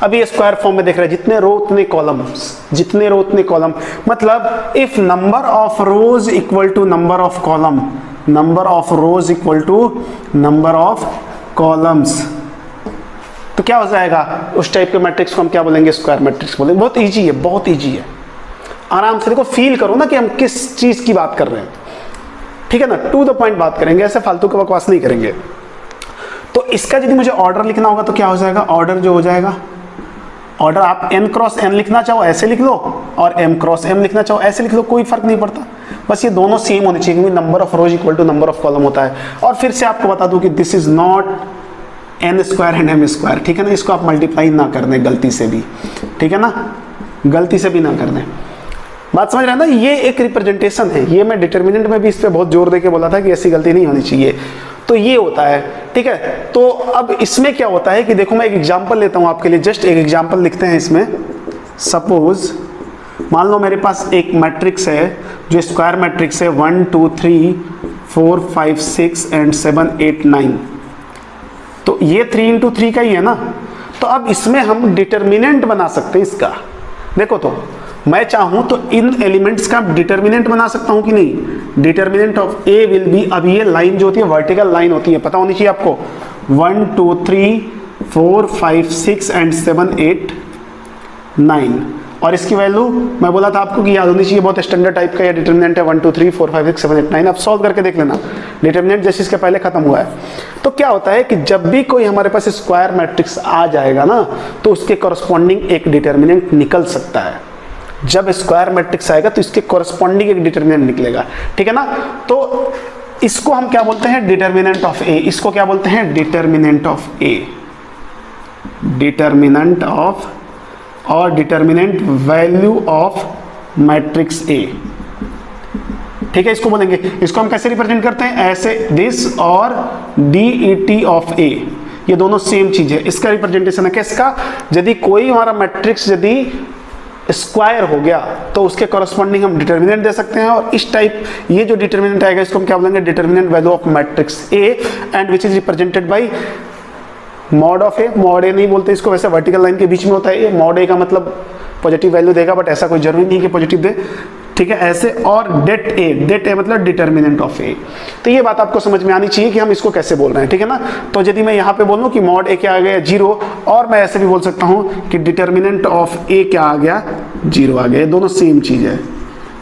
अब ये स्क्वायर फॉर्म में देख रहे हैं, जितने रो उतने कॉलम्स, जितने रो उतने कॉलम, मतलब if number of rows equal to number of column, number of rows equal to number of columns, तो क्या हो जाएगा, उस टाइप के मैट्रिक्स को हम क्या बोलेंगे, स्क्वायर मैट्रिक्स बोलेंगे। बहुत इजी है, बहुत इजी है, आराम से देखो, फील करो ना कि हम किस चीज की बात कर रहे हैं, ठीक है ना। टू द पॉइंट बात करेंगे, ऐसे फालतू का बकवास नहीं करेंगे। तो इसका यदि मुझे ऑर्डर लिखना होगा तो क्या हो जाएगा, ऑर्डर जो हो जाएगा, ऑर्डर आप n क्रॉस n लिखना चाहो ऐसे लिख लो, और m क्रॉस m लिखना चाहो ऐसे लिख लो, कोई फर्क नहीं पड़ता, बस ये दोनों सेम होने चाहिए, क्योंकि number of rows equal to number of column होता है। और फिर से आपको बता दूं कि this is not n square and m square, ठीक है ना। इसको आप मल्टीप्लाई ना कर दें गलती से भी, ठीक है ना, गलती से भी ना कर दें। बात समझ रहे हैं ना, ये एक रिप्रेजेंटेशन है, ये मैं डिटर्मिनेंट में भी इस पे बहुत जोर देके बोला था कि ऐसी गलती नहीं होनी चाहिए। तो ये होता है, ठीक है। तो अब इसमें क्या होता है कि देखो, मैं एक एग्जांपल लेता हूं आपके लिए, जस्ट एक एग्जांपल लिखते हैं इसमें। सपोज मान लो मेरे पास एक मैट्रिक्स है जो स्क्वायर मैट्रिक्स है, 1 2 3 4 5 6 एंड 7 8 9, तो ये 3 × 3 का ही है ना। तो अब इसमें हम डिटर्मिनेंट बना सकते हैं इसका। देखो, तो मैं चाहूं तो इन एलिमेंट्स का डिटर्मिनेंट बना सकता हूं कि नहीं। Determinant of A will be, अब ये लाइन जो होती है वर्टिकल लाइन होती है, पता होनी चाहिए आपको, 1 2 3 4 5 6 एंड 7 8 9, और इसकी वैल्यू मैं बोला था आपको कि याद होनी चाहिए, बहुत स्टैंडर्ड टाइप का ये डिटर्मिनेंट है, 1 2 3 4 5 6 7 8 9। अब सॉल्व करके देख लेना, डिटर्मिनेंट जैसे इसके पहले खत्म हुआ है। तो क्या होता है कि जब भी कोई हमारे पास स्क्वायर मैट्रिक्स आ जाएगा ना, तो उसके कॉरस्पॉन्डिंग एक डिटर्मिनेंट निकल सकता है। जब स्क्वायर मैट्रिक्स आएगा तो इसके कॉरस्पॉन्डिंग एक डिटर्मिनेंट निकलेगा, ठीक है ना। तो इसको हम क्या बोलते हैं, डिटर्मिनेंट ऑफ ए। इसको क्या बोलते हैं, determinant of A, determinant of, और determinant value of matrix A, ठीक है। इसको बोलेंगे, इसको हम कैसे रिप्रेजेंट करते हैं, ऐसे, दिस और DET ऑफ ए, ये दोनों सेम चीज है। इसका रिप्रेजेंटेशन है किसका, यदि कोई हमारा मैट्रिक्स यदि स्क्वायर हो गया तो उसके कॉरस्पॉन्डिंग हम डिटर्मिनेंट दे सकते हैं। और इस टाइप ये जो डिटर्मिनेंट आएगा इसको हम क्या बोलेंगे, determinant value of matrix A, and which is represented by mod of A. Mod A नहीं बोलते इसको, वैसे वर्टिकल लाइन के बीच में होता है ये। मॉड ए का मतलब पॉजिटिव वैल्यू देगा, बट ऐसा कोई जरूरी नहीं कि पॉजिटिव दे, ठीक है, ऐसे। और डेट ए, डेट ए मतलब डिटर्मिनेंट ऑफ ए। तो ये बात आपको समझ में आनी चाहिए कि हम इसको कैसे बोल रहे हैं, ठीक है ना। तो यदि मैं यहाँ पे बोलूँ कि मॉड ए क्या आ गया, 0, और मैं ऐसे भी बोल सकता हूँ कि डिटर्मिनेंट ऑफ ए क्या आ गया, 0 आ गया। ये दोनों सेम चीज है,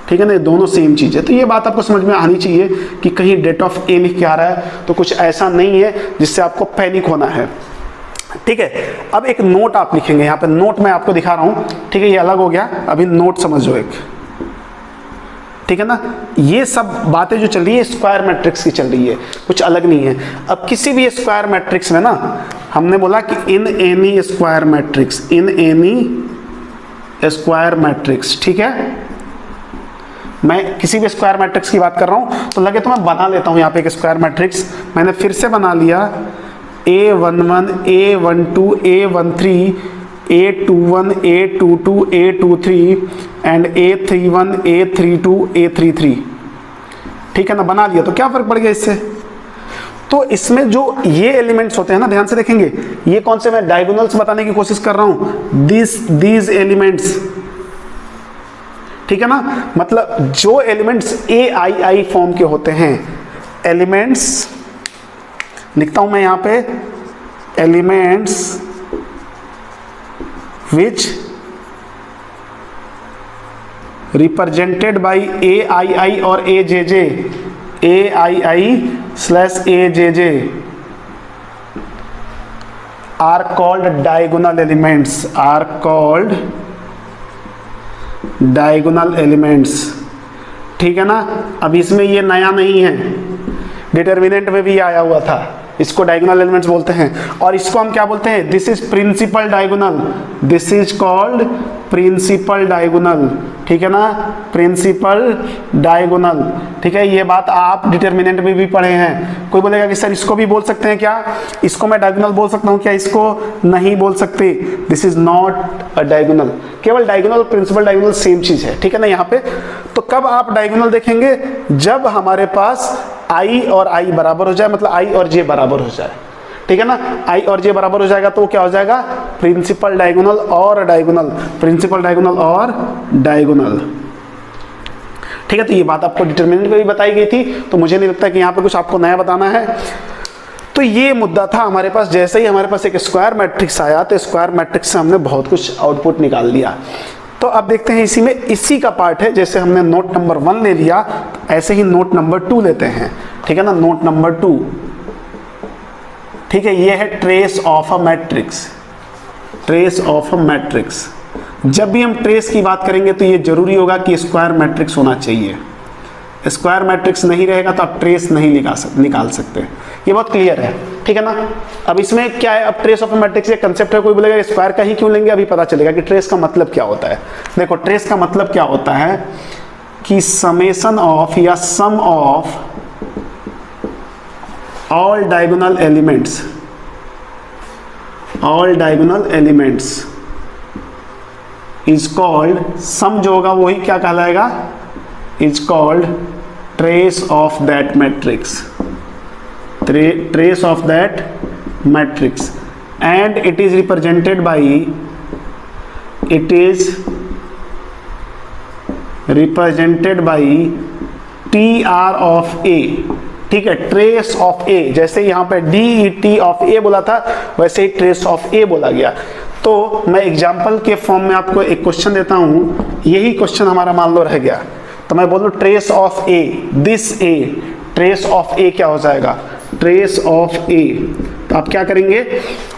ठीक है ना, ये दोनों सेम चीज है। तो ये बात आपको समझ में आनी चाहिए कि कहीं डेट ऑफ ए लिख के आ रहा है तो कुछ ऐसा नहीं है जिससे आपको पैनिक होना है, ठीक है। अब एक नोट आप लिखेंगे, यहाँ पे नोट मैं आपको दिखा रहा हूँ, ठीक है, ये अलग हो गया। अभी नोट समझो एक, ठीक है ना। ये सब बातें जो चल रही है स्क्वायर मैट्रिक्स की चल रही है, कुछ अलग नहीं है। अब किसी भी स्क्वायर मैट्रिक्स में ना, हमने बोला कि in N E square matrix, in N E square matrix, ठीक है। मैं किसी भी स्क्वायर मैट्रिक्स की बात कर रहा हूं, तो लगे तो मैं बना लेता हूं यहाँ पे एक स्क्वायर मैट्रिक्स। मैंने फिर से बना लिया, A11, A12, A13, A21, A22, A23 and A31, A32, A33, ठीक है ना, बना लिया। तो क्या फर्क पड़ गया इससे, तो इसमें जो ये एलिमेंट्स होते हैं ना, ध्यान से देखेंगे, ये कौन से, मैं डायगोनल्स बताने की कोशिश कर रहा हूं, दीज एलिमेंट्स, ठीक है ना, मतलब जो elements A I I form के होते हैं, एलिमेंट्स लिखता हूं मैं यहां पे, elements which represented by A I I और A J J, A I I slash A J J are called diagonal elements, are called diagonal elements, ठीक है ना। अब इसमें ये नया नहीं है, डिटर्मिनेंट में भी आया हुआ था, इसको डायगोनल एलिमेंट्स बोलते हैं। और इसको हम क्या बोलते हैं, this is principal diagonal, this is called principal diagonal, ठीक है ना, प्रिंसिपल डायगोनल, ठीक है। ये बात आप डिटर्मिनेंट में भी पढ़े हैं। कोई बोलेगा कि सर इसको भी बोल सकते हैं क्या, इसको मैं डायगोनल बोल सकता हूं क्या, इसको नहीं बोल सकते, this is not a diagonal. केवल डायगोनल और प्रिंसिपल डायगोनल सेम चीज है, ठीक है ना यहाँ पे। तो कब आप डायगोनल देखेंगे, जब हमारे पास आई और आई बराबर हो जाए, मतलब आई और जे बराबर हो जाए, ठीक है ना। आई और जे बराबर हो जाएगा तो क्या हो जाएगा, प्रिंसिपल डायगोनल और डायगोनल, प्रिंसिपल डायगोनल और डायगोनल, ठीक है। तो ये बात आपको डिटरमिनेंट में भी बताई गई थी, तो मुझे नहीं लगता कि यहाँ पे कुछ आपको नया बताना है। तो ये मुद्दा था हमारे पास। जैसे ही हमारे पास एक स्क्वायर मैट्रिक्स आया, तो स्क्वायर मैट्रिक्स से हमने बहुत कुछ आउटपुट निकाल लिया। तो अब देखते हैं इसी में, इसी का पार्ट है। जैसे हमने नोट नंबर 1 ले लिया, तो ऐसे ही नोट नंबर 2 लेते हैं, ठीक है ना। नोट नंबर 2, ठीक है, ये है trace of a matrix, trace of a matrix. जब भी हम ट्रेस की बात करेंगे तो ये जरूरी होगा कि स्क्वायर मैट्रिक्स होना चाहिए। स्क्वायर मैट्रिक्स नहीं रहेगा तो आप ट्रेस नहीं निकाल सकते, ये बहुत क्लियर है, ठीक है ना। अब इसमें क्या है, अब ट्रेस ऑफ मैट्रिक्स ये कंसेप्ट है। कोई बोलेगा स्क्वायर का ही क्यों लेंगे, अभी पता चलेगा कि ट्रेस का मतलब क्या होता है। देखो ट्रेस का मतलब क्या होता है कि समेशन ऑफ या sum of all diagonal elements, all diagonal elements is called, sum जो होगा वही क्या कहलाएगा, is called trace of that matrix, trace of that matrix, and it is represented by, it is represented by T R of A, ठीक है, ट्रेस ऑफ ए। जैसे यहाँ पे डी टी ऑफ ए बोला था, वैसे ही ट्रेस ऑफ ए बोला गया। तो मैं एग्जाम्पल के फॉर्म में आपको एक क्वेश्चन देता हूं, यही क्वेश्चन हमारा मान लो रह गया, तो मैं बोलूं trace of A, this A, trace of A क्या हो जाएगा, ट्रेस ऑफ ए। तो आप क्या करेंगे,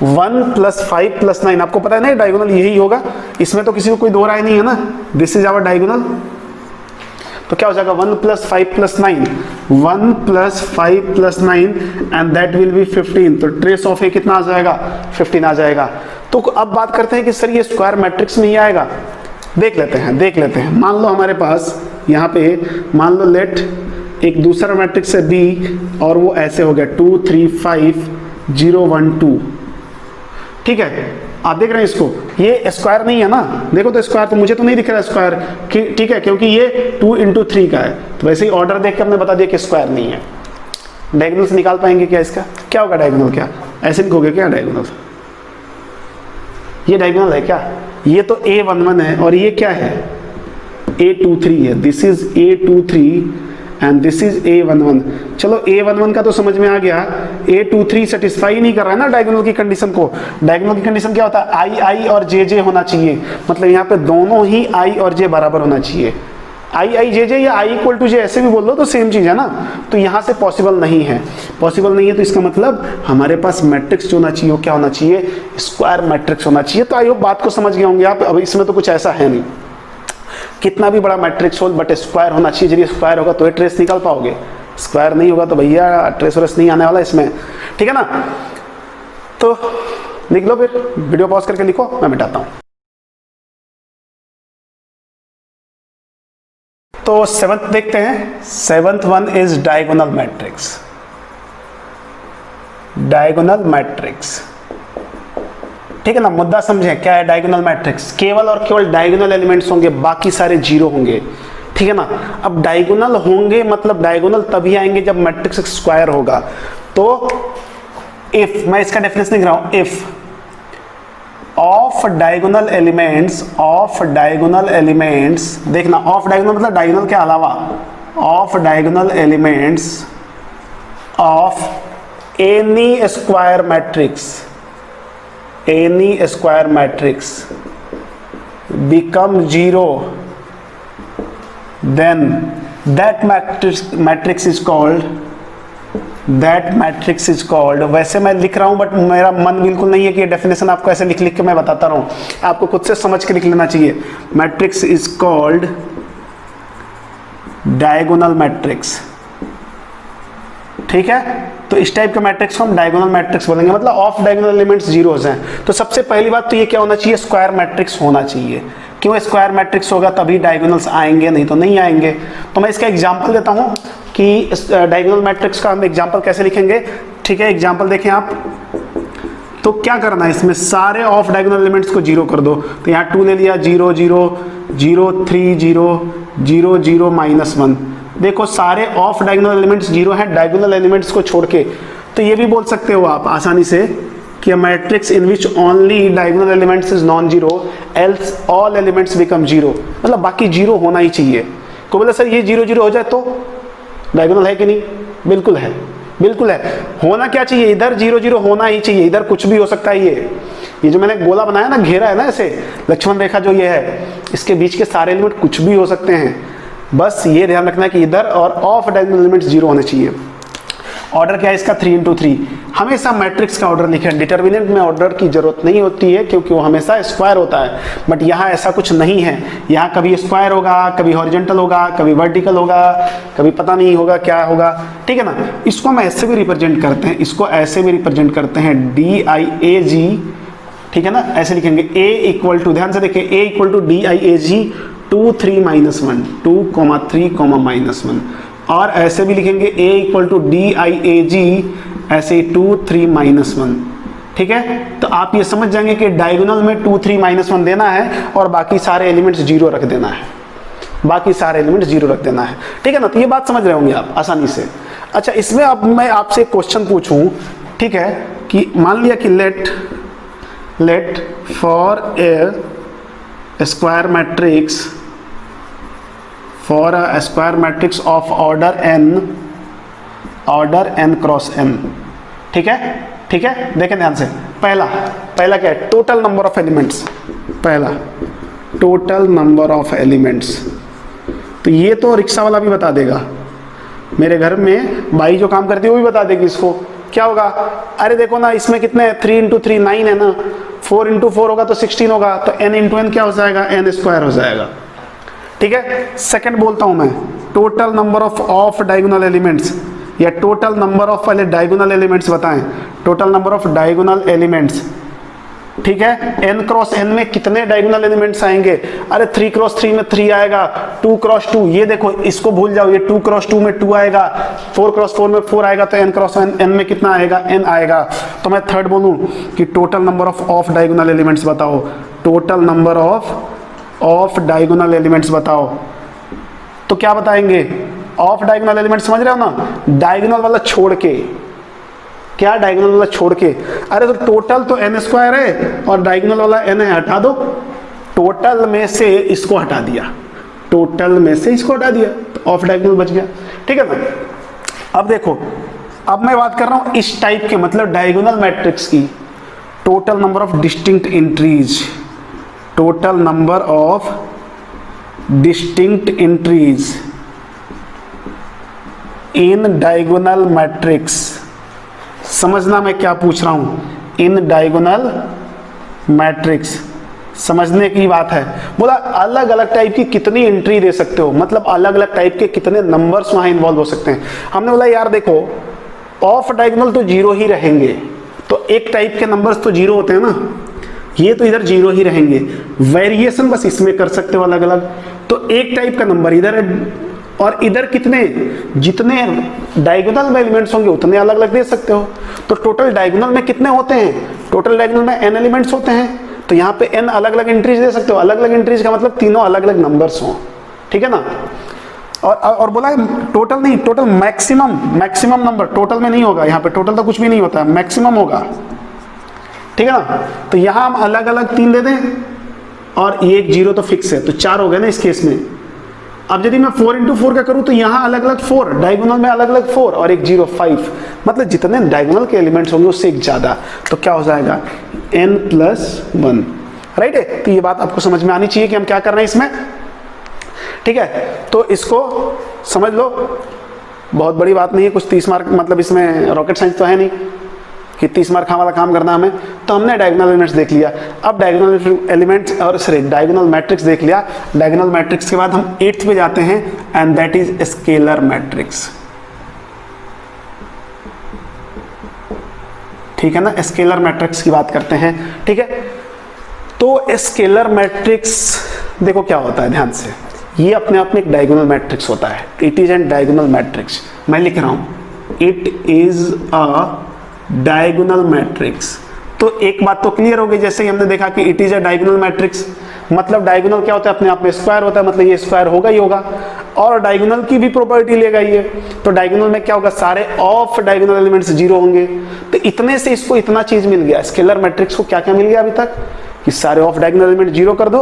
1 + 5 + 9, आपको पता है ना डायगोनल यही होगा, इसमें तो किसी को कोई दो राय नहीं है ना, दिस इज आवर डायगोनल। तो क्या हो जाएगा, 1 + 5 + 9, 1 + 5 + 9 एंड दैट विल बी 15। तो ट्रेस ऑफ ए कितना आ जाएगा, 15 आ जाएगा। तो अब बात करते हैं कि सर ये स्क्वायर मैट्रिक्स में ही आएगा। देख लेते हैं। मान लो हमारे पास यहाँ पे, मान लो लेट एक दूसरा मैट्रिक्स है बी, और वो ऐसे हो गया 2 3 5 0 1 2, ठीक है। आप देख रहे हैं इसको, ये स्क्वायर नहीं है ना, देखो तो स्क्वायर तो मुझे तो नहीं दिख रहा स्क्वायर, ठीक है, क्योंकि ये 2 × 3 का है। तो वैसे ही ऑर्डर देख के हमने बता दिया कि स्क्वायर नहीं है। डायगोनल से निकाल पाएंगे क्या इसका, क्या होगा डायगोनल, क्या ऐसे लिखोगे क्या डायगोनल, ये डायगोनल है क्या, ये तो A11 है और ये क्या है A23 है, this is A23 and this is A11। चलो A11 का तो समझ में आ गया, A23 सेटिस्फाई नहीं कर रहा है ना डायगोनल की कंडीशन को। डायगोनल की कंडीशन क्या होता है, I और J होना चाहिए, मतलब यहाँ पे दोनों ही I और J बराबर होना चाहिए। I J या I = J ऐसे भी बोल लो तो सेम चीज है ना। तो यहाँ से पॉसिबल नहीं है, तो इसका मतलब हमारे पास मैट्रिक्स जो होना चाहिए वो क्या होना चाहिए, स्क्वायर मैट्रिक्स होना चाहिए। तो आई होप बात को समझ गए होंगे आप। अब इसमें तो कुछ ऐसा है नहीं, कितना भी बड़ा मैट्रिक्स हो बट स्क्वायर होना चाहिए। यदि स्क्वायर होगा तो ट्रेस निकाल पाओगे, स्क्वायर नहीं होगा तो भैया ट्रेस व्रेस नहीं आने वाला इसमें, ठीक है ना। तो लिख लो, फिर वीडियो पॉज करके लिखो, मैं मिटाता हूँ। तो 7th देखते हैं। 7th one is diagonal matrix. Diagonal matrix, ठीक है ना। मुद्दा समझें क्या है डायगोनल मैट्रिक्स, केवल और केवल डायगोनल एलिमेंट्स होंगे, बाकी सारे जीरो होंगे, ठीक है ना। अब डायगोनल होंगे मतलब डायगोनल तभी आएंगे जब मैट्रिक्स स्क्वायर होगा। तो इफ, मैं इसका डेफिनेशन लिख रहा हूं, इफ ऑफ डायगोनल एलिमेंट्स, देखना ऑफ डायगोनल मतलब डायगोनल के अलावा, of diagonal elements of N E square matrix become zero, then that matrix is called, वैसे मैं लिख रहा हूं बट मेरा मन बिल्कुल नहीं है कि ये डेफिनेशन आपको ऐसे लिख लिख के मैं बताता रहूं, आपको खुद से समझ के लिख लेना चाहिए। Matrix is called diagonal matrix, ठीक है। तो इस टाइप के मैट्रिक्स को हम डायगोनल मैट्रिक्स बोलेंगे, मतलब ऑफ डायगोनल एलिमेंट्स जीरोस हैं। तो सबसे पहली बात तो ये क्या होना चाहिए, स्क्वायर मैट्रिक्स होना चाहिए। क्यों स्क्वायर मैट्रिक्स होगा तभी डायगोनल्स आएंगे, नहीं तो नहीं आएंगे। तो मैं इसका एग्जांपल देता हूं कि डायगोनल मैट्रिक्स का हम एग्जांपल कैसे लिखेंगे, ठीक है। एग्जांपल देखें आप, तो क्या करना है, इसमें सारे ऑफ डायगोनल एलिमेंट्स को जीरो कर दो। तो यहाँ 2 ले लिया, 0 0 0 3 0 0 0 -1। देखो सारे ऑफ डायगोनल एलिमेंट्स जीरो हैं डायगोनल एलिमेंट्स को छोड़ के। तो ये भी बोल सकते हो आप आसानी से कि a matrix in which only diagonal elements is non-zero else all elements become zero, मतलब बाकी जीरो होना ही चाहिए। को बोले सर ये 0 0 हो जाए तो डायगोनल है कि नहीं, बिल्कुल है, बिल्कुल है। होना क्या चाहिए, इधर 0 0 होना ही चाहिए, इधर कुछ भी हो सकता है। ये जो मैंने गोला बनाया ना, घेरा है ना ऐसे, लक्ष्मण रेखा जो ये है, इसके बीच के सारे एलिमेंट कुछ भी हो सकते हैं। बस ये ध्यान रखना है कि इधर और ऑफ डायगोनल एलिमेंट्स जीरो होने चाहिए। ऑर्डर क्या है इसका, 3 × 3। हमेशा मैट्रिक्स का ऑर्डर लिखें, डिटर्मिनेंट में ऑर्डर की जरूरत नहीं होती है क्योंकि वो हमेशा स्क्वायर होता है। बट यहाँ ऐसा कुछ नहीं है, यहाँ कभी स्क्वायर होगा, कभी हॉरिजॉन्टल होगा, कभी वर्टिकल होगा, कभी पता नहीं होगा क्या होगा, ठीक है ना। इसको हम ऐसे भी रिप्रेजेंट करते हैं, इसको ऐसे भी रिप्रेजेंट करते हैं, DIAG, ठीक है ना, ऐसे लिखेंगे। A इक्वल टू, ध्यान से देखिए, A इक्वल टू DIAG 2 3 -1, 2 3 -1। और ऐसे भी लिखेंगे A इक्वल टू DIAG ऐसे 2 3 -1, ठीक है। तो आप ये समझ जाएंगे कि डायगोनल में 2 3 -1 देना है और बाकी सारे एलिमेंट्स जीरो रख देना है, बाकी सारे एलिमेंट्स जीरो रख देना है, ठीक है ना। तो ये बात समझ रहे होंगे आप आसानी से। अच्छा, इसमें अब मैं आपसे एक क्वेश्चन पूछूं, ठीक है, कि मान लिया कि let for a square matrix of order n cross n, ठीक है, ठीक है। देखें ध्यान से, पहला क्या है, टोटल नंबर ऑफ एलिमेंट्स, पहला टोटल नंबर ऑफ एलिमेंट्स। तो ये तो रिक्शा वाला भी बता देगा, मेरे घर में बाई जो काम करती है वो भी बता देगी इसको। क्या होगा, अरे देखो ना इसमें कितने 3 × 3 9 है ना, 4 × 4 होगा तो 16 होगा, तो n × n क्या हो जाएगा, n स्क्वायर हो जाएगा, ठीक है। सेकंड बोलता हूं मैं, total number of diagonal elements, या टोटल नंबर ऑफ, पहले डायगोनल एलिमेंट्स बताएं, total number of diagonal elements, ठीक है। n × n में कितने डायगोनल एलिमेंट्स आएंगे, अरे 3 × 3 में 3 आएगा, 2 × 2, ये देखो इसको भूल जाओ, ये 2 × 2 में 2 आएगा, 4 × 4 में 4 आएगा, तो n × n में कितना आएगा, n आएगा। तो मैं थर्ड बोलूं कि total number of diagonal elements बताओ, total number of diagonal elements बताओ। तो क्या बताएंगे, ऑफ डायगोनल एलिमेंट्स, समझ रहे हो ना, डायगोनल वाला छोड़ के, क्या डायगोनल वाला छोड़ के, अरे तो टोटल तो n स्क्वायर है और डायगोनल वाला n है, हटा दो, टोटल में से इसको हटा दिया, टोटल में से इसको हटा दिया, तो ऑफ डायगोनल बच गया, ठीक है ना। अब देखो, अब मैं बात कर रहा हूं इस टाइप के, मतलब डायगोनल मैट्रिक्स की, total number of distinct entries, total number of distinct entries in diagonal matrix. समझना मैं क्या पूछ रहा हूं, इन डायगोनल मैट्रिक्स, समझने की बात है। बोला अलग अलग टाइप की कितनी एंट्री दे सकते हो, मतलब अलग अलग टाइप के कितने नंबर्स वहां इन्वॉल्व हो सकते हैं। हमने बोला यार देखो, ऑफ डायगोनल तो जीरो ही रहेंगे, तो एक टाइप के नंबर्स तो जीरो होते हैं ना, ये तो इधर जीरो ही रहेंगे, वेरिएशन बस इसमें कर सकते हो अलग अलग। तो एक टाइप का नंबर इधर है और इधर कितने, जितने डायगोनल में एलिमेंट्स होंगे उतने अलग अलग दे सकते हो। तो टोटल डायगोनल में कितने होते हैं, टोटल डायगोनल में n एलिमेंट्स होते हैं, तो यहाँ पे n अलग अलग एंट्रीज दे सकते हो। अलग अलग एंट्रीज का मतलब तीनों अलग अलग नंबर्स हों, ठीक है ना। और बोला है टोटल नहीं, टोटल मैक्सिमम नंबर, टोटल में नहीं होगा, यहाँ पे टोटल तो कुछ भी नहीं होता है, मैक्सिमम होगा, ठीक है ना। तो यहाँ हम अलग अलग 3 दे दें और ये एक 0 तो फिक्स है, तो 4 हो गए ना इस केस में। अब यदि मैं 4 × 4 का करूँ तो यहाँ अलग अलग 4, डायगोनल में अलग अलग 4 और एक 0 5, मतलब जितने डायगोनल के एलिमेंट्स होंगे उससे एक ज़्यादा, तो क्या हो जाएगा n+1, राइट है। तो ये बात आपको समझ में आनी चाहिए कि हम क्या कर रहे हैं इसमें, ठीक है। तो इसको समझ लो, बहुत बड़ी बात नहीं है, कुछ 30 मार्क, मतलब इसमें रॉकेट साइंस तो है नहीं कि 30 मार्क वाला काम करना हमें। तो हमने डायगोनल एलिमेंट्स देख लिया, अब डायगोनल एलिमेंट्स और सॉरी डायगोनल मैट्रिक्स देख लिया। डायगोनल मैट्रिक्स के बाद हम 8th पे जाते हैं and that is scalar matrix, ठीक है ना। स्केलर मैट्रिक्स की बात करते हैं, ठीक है। तो स्केलर मैट्रिक्स देखो क्या होता है, ध्यान से, ये अपने आप में एक डायगोनल मैट्रिक्स होता है। It is an diagonal matrix, मैं लिख रहा हूं it is a diagonal matrix. तो एक बात तो क्लियर हो गई, जैसे ही हमने देखा कि it is a diagonal matrix, मतलब डायगोनल क्या होता है, अपने आप में स्क्वायर होता है, मतलब ये स्क्वायर होगा ही होगा, और डायगोनल की भी प्रॉपर्टी लेगा ये। तो डायगोनल में क्या होगा, सारे ऑफ डायगोनल एलिमेंट्स 0 होंगे। तो इतने से इसको इतना चीज मिल गया, स्केलर मैट्रिक्स को क्या क्या मिल गया अभी तक, कि सारे ऑफ डायगोनल एलिमेंट 0 कर दो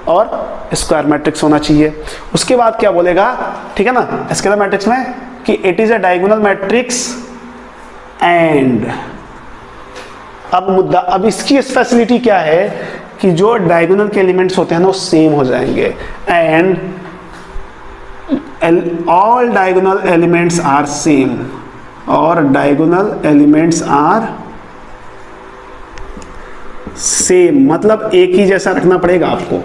और स्क्वायर मैट्रिक्स होना चाहिए। उसके बाद क्या बोलेगा, ठीक है ना, स्केलर मैट्रिक्स में कि it is a diagonal matrix and, अब मुद्दा, अब इसकी स्पेशलिटी क्या है कि जो डायगोनल के एलिमेंट्स होते हैं ना वो सेम हो जाएंगे, and all diagonal elements are same, और डायगोनल एलिमेंट्स आर सेम, मतलब एक ही जैसा रखना पड़ेगा आपको,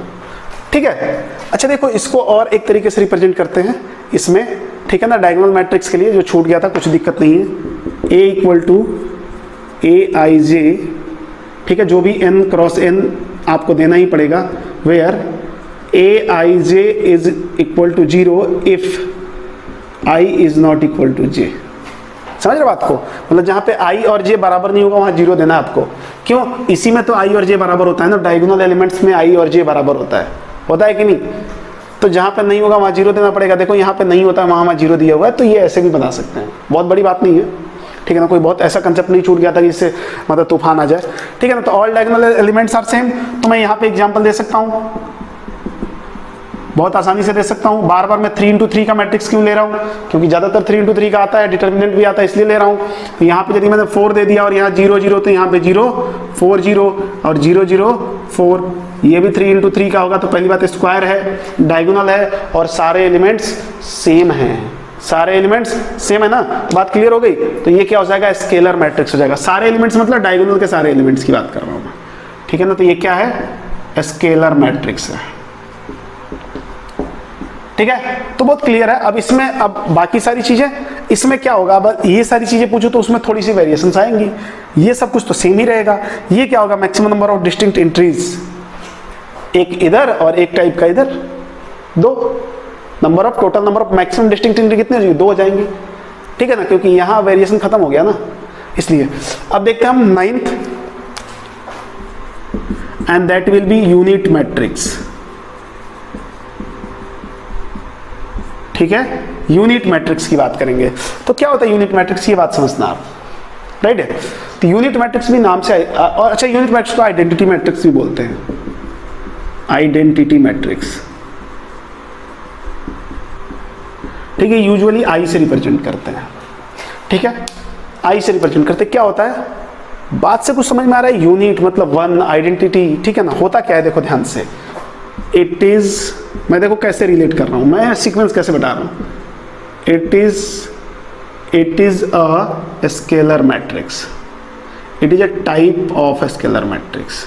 ठीक है। अच्छा देखो, इसको और एक तरीके से रिप्रेजेंट करते हैं इसमें, ठीक है ना। डायगोनल मैट्रिक्स के लिए जो छूट गया था, कुछ दिक्कत नहीं है, A = Aij, ठीक है, जो भी n × n आपको देना ही पड़ेगा, where Aij is equal to 0 if I is not equal to j। समझ रहे बात को, मतलब जहां पे i और j बराबर नहीं होगा वहां 0 देना है आपको। क्यों, इसी में तो i और j बराबर होता है ना, डायगोनल एलिमेंट्स में i और j बराबर होता है कि नहीं। तो जहां पे नहीं होगा वहां 0 देना पड़ेगा। देखो यहाँ पे नहीं होता है, वहां 0 दिया हुआ है, तो ये ऐसे भी बना सकते हैं, बहुत बड़ी बात नहीं है, ठीक है ना। कोई बहुत ऐसा कंसेप्ट नहीं छूट गया था जिससे मतलब तूफान आ जाए, ठीक है ना। तो all diagonal elements are same. तो मैं यहाँ पे एग्जांपल दे सकता हूँ, बहुत आसानी से दे सकता हूँ। बार बार मैं 3 × 3 का मैट्रिक्स क्यों ले रहा हूँ, क्योंकि ज्यादातर 3 × 3 का आता है, डिटर्मिनेंट भी आता है, इसलिए ले रहा हूँ। तो यहाँ पे यदि मैंने 4 दे दिया और यहाँ 0 0, तो यहाँ पे 0 4 0 और 0 0 4, ये भी 3 × 3 का होगा। तो पहली बात स्क्वायर है, डायगोनल है, और सारे एलिमेंट्स सेम हैं, सारे एलिमेंट्स सेम है ना। बात क्लियर हो गई। तो ये क्या हो जाएगा, स्केलर मैट्रिक्स हो जाएगा। सारे एलिमेंट्स मतलब डायगोनल के सारे एलिमेंट्स की बात कर रहा हूँ मैं, ठीक है ना। तो ये क्या है, स्केलर मैट्रिक्स है, ठीक है। तो बहुत क्लियर है। अब इसमें, अब बाकी सारी चीजें इसमें क्या होगा, अब ये सारी चीजें पूछो तो उसमें थोड़ी सी वेरिएशंस आएंगी, ये सब कुछ तो सेम ही रहेगा। ये क्या होगा, maximum number of distinct entries, एक इधर और एक टाइप का इधर, 2 number of, total number of maximum distinct entry कितने हो जाएंगे, 2 हो जाएंगे, ठीक है ना, क्योंकि यहाँ वेरिएशन खत्म हो गया ना, इसलिए। अब देखते हैं हम 9th, and that will be unit matrix, ठीक है। यूनिट मैट्रिक्स की बात करेंगे। तो क्या होता है यूनिट मैट्रिक्स, ये बात समझना आप, राइट है। तो यूनिट मैट्रिक्स भी नाम से, और अच्छा यूनिट मैट्रिक्स को आइडेंटिटी मैट्रिक्स भी बोलते हैं, आइडेंटिटी मैट्रिक्स, ठीक है। यूजुअली आई से रिप्रेजेंट करते हैं, ठीक है, आई से रिप्रेजेंट करते हैं। क्या होता है, बात से कुछ समझ में आ रहा है, यूनिट मतलब 1, आइडेंटिटी, ठीक है ना। होता क्या है, देखो ध्यान से, इट इज, मैं देखो कैसे रिलेट कर रहा हूं, मैं सीक्वेंस कैसे बता रहा हूं, it is a scalar matrix, it is a type of scalar matrix,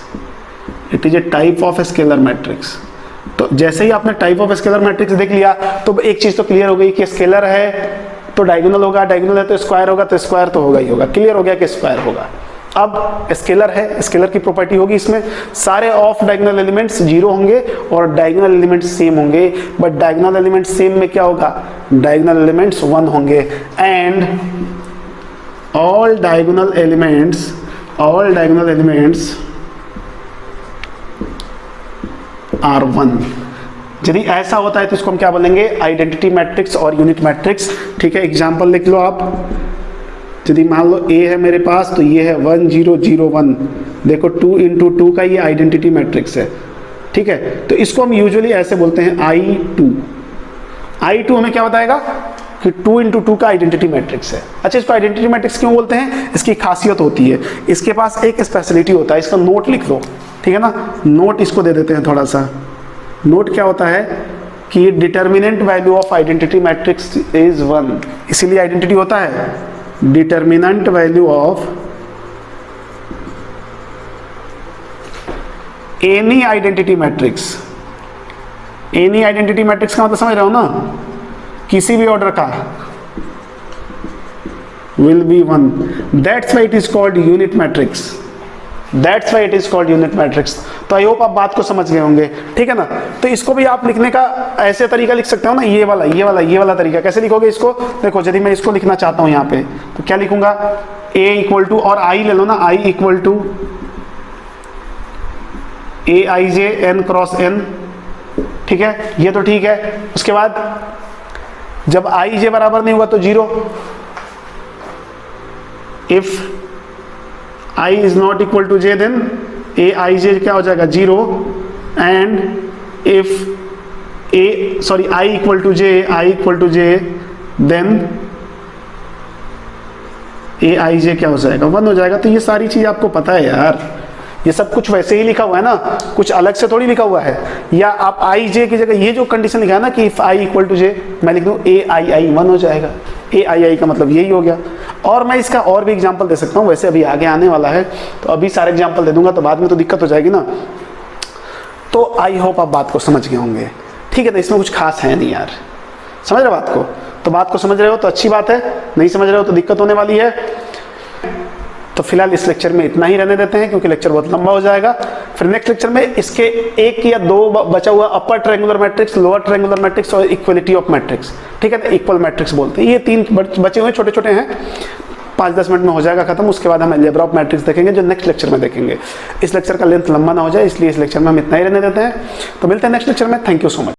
it is a type of scalar matrix. तो जैसे ही आपने टाइप ऑफ स्केलर मैट्रिक्स देख लिया, तो एक चीज तो क्लियर हो गई कि स्केलर है तो डायगोनल होगा, डायगोनल है तो स्क्वायर होगा, तो स्क्वायर तो होगा ही होगा, क्लियर हो गया कि स्क्वायर होगा। अब स्केलर है, स्केलर की प्रॉपर्टी होगी इसमें, सारे ऑफ डायगोनल एलिमेंट्स 0 होंगे और डायगोनल एलिमेंट्स सेम होंगे, बट डायगोनल एलिमेंट्स सेम में क्या होगा, डायगोनल एलिमेंट्स 1 होंगे, and all diagonal elements are 1। यदि ऐसा होता है तो इसको हम क्या बोलेंगे, आइडेंटिटी मैट्रिक्स और यूनिट मैट्रिक्स। ठीक है, एग्जाम्पल लिख लो आप। यदि मान लो ए है मेरे पास तो ये है 1 0 0 1, देखो 2 इंटू 2 का ये आइडेंटिटी मैट्रिक्स है। ठीक है, तो इसको हम यूजुअली ऐसे बोलते हैं I2। I2 हमें क्या बताएगा कि 2 इंटू 2 का आइडेंटिटी मैट्रिक्स है। अच्छा, इसको आइडेंटिटी मैट्रिक्स क्यों बोलते हैं, इसकी खासियत होती है, इसके पास एक स्पेशलिटी होता है, इसका नोट लिख लो। ठीक है ना, नोट इसको दे देते हैं थोड़ा सा। नोट क्या होता है कि determinant value of identity matrix is 1, इसीलिए आइडेंटिटी होता है determinant value of any identity matrix. Any identity matrix का मतलब समझ रहे हो ना, किसी भी ऑर्डर का will be 1, that's why it is called unit matrix, that's why it is called unit matrix। तो आई होप आप बात को समझ गए होंगे। ठीक है ना, तो इसको भी आप लिखने का ऐसे तरीका लिख सकते हो ना, ये वाला तरीका। कैसे लिखोगे इसको, देखो यदि मैं इसको लिखना चाहता हूं यहाँ पे तो क्या लिखूंगा, a इक्वल टू, और i ले लो ना, i equal to aij n cross n। ठीक है, ये तो ठीक है। उसके बाद जब i j बराबर नहीं हुआ तो 0, if i is not equal to j then a i j क्या हो जाएगा 0, and if i equal to j then a i j क्या हो जाएगा 1 हो जाएगा। तो ये सारी चीज आपको पता है यार, ये सब कुछ वैसे ही लिखा हुआ है ना, कुछ अलग से थोड़ी लिखा हुआ है। या आप आई जे की जगह ये जो कंडीशन लिखा है ना कि इफ आई इक्वल टू जे, मैं लिख दूं ए आई आई 1 हो जाएगा। ए आई आई का मतलब यही हो गया। और मैं इसका और भी एग्जांपल दे सकता हूँ, वैसे अभी आगे आने वाला है तो अभी सारे एग्जांपल दे दूंगा तो बाद में तो दिक्कत हो जाएगी ना। तो आई होप आप बात को समझ गए होंगे। ठीक है, तो इसमें कुछ खास है नहीं यार, समझ रहे बात को। तो बात को समझ रहे हो तो अच्छी बात है, नहीं समझ रहे हो तो दिक्कत होने वाली है। तो फिलहाल इस लेक्चर में इतना ही रहने देते हैं क्योंकि लेक्चर बहुत लंबा हो जाएगा। फिर नेक्स्ट लेक्चर में इसके एक या दो बचा हुआ upper triangular matrix, lower triangular matrix और इक्वलिटी ऑफ मैट्रिक्स। ठीक है, इक्वल मैट्रिक्स बोलते हैं। ये 3 बचे हुए छोटे छोटे हैं, 5-10 मिनट में हो जाएगा खत्म। उसके बाद हम अलजेब्रा ऑफ मैट्रिक्स देखेंगे जो नेक्स्ट लेक्चर में देखेंगे। इस लेक्चर का लेंथ लंबा ना हो जाए इसलिए इस लेक्चर में हम इतना ही रहने देते हैं। तो मिलते हैं नेक्स्ट लेक्चर में। Thank you so much.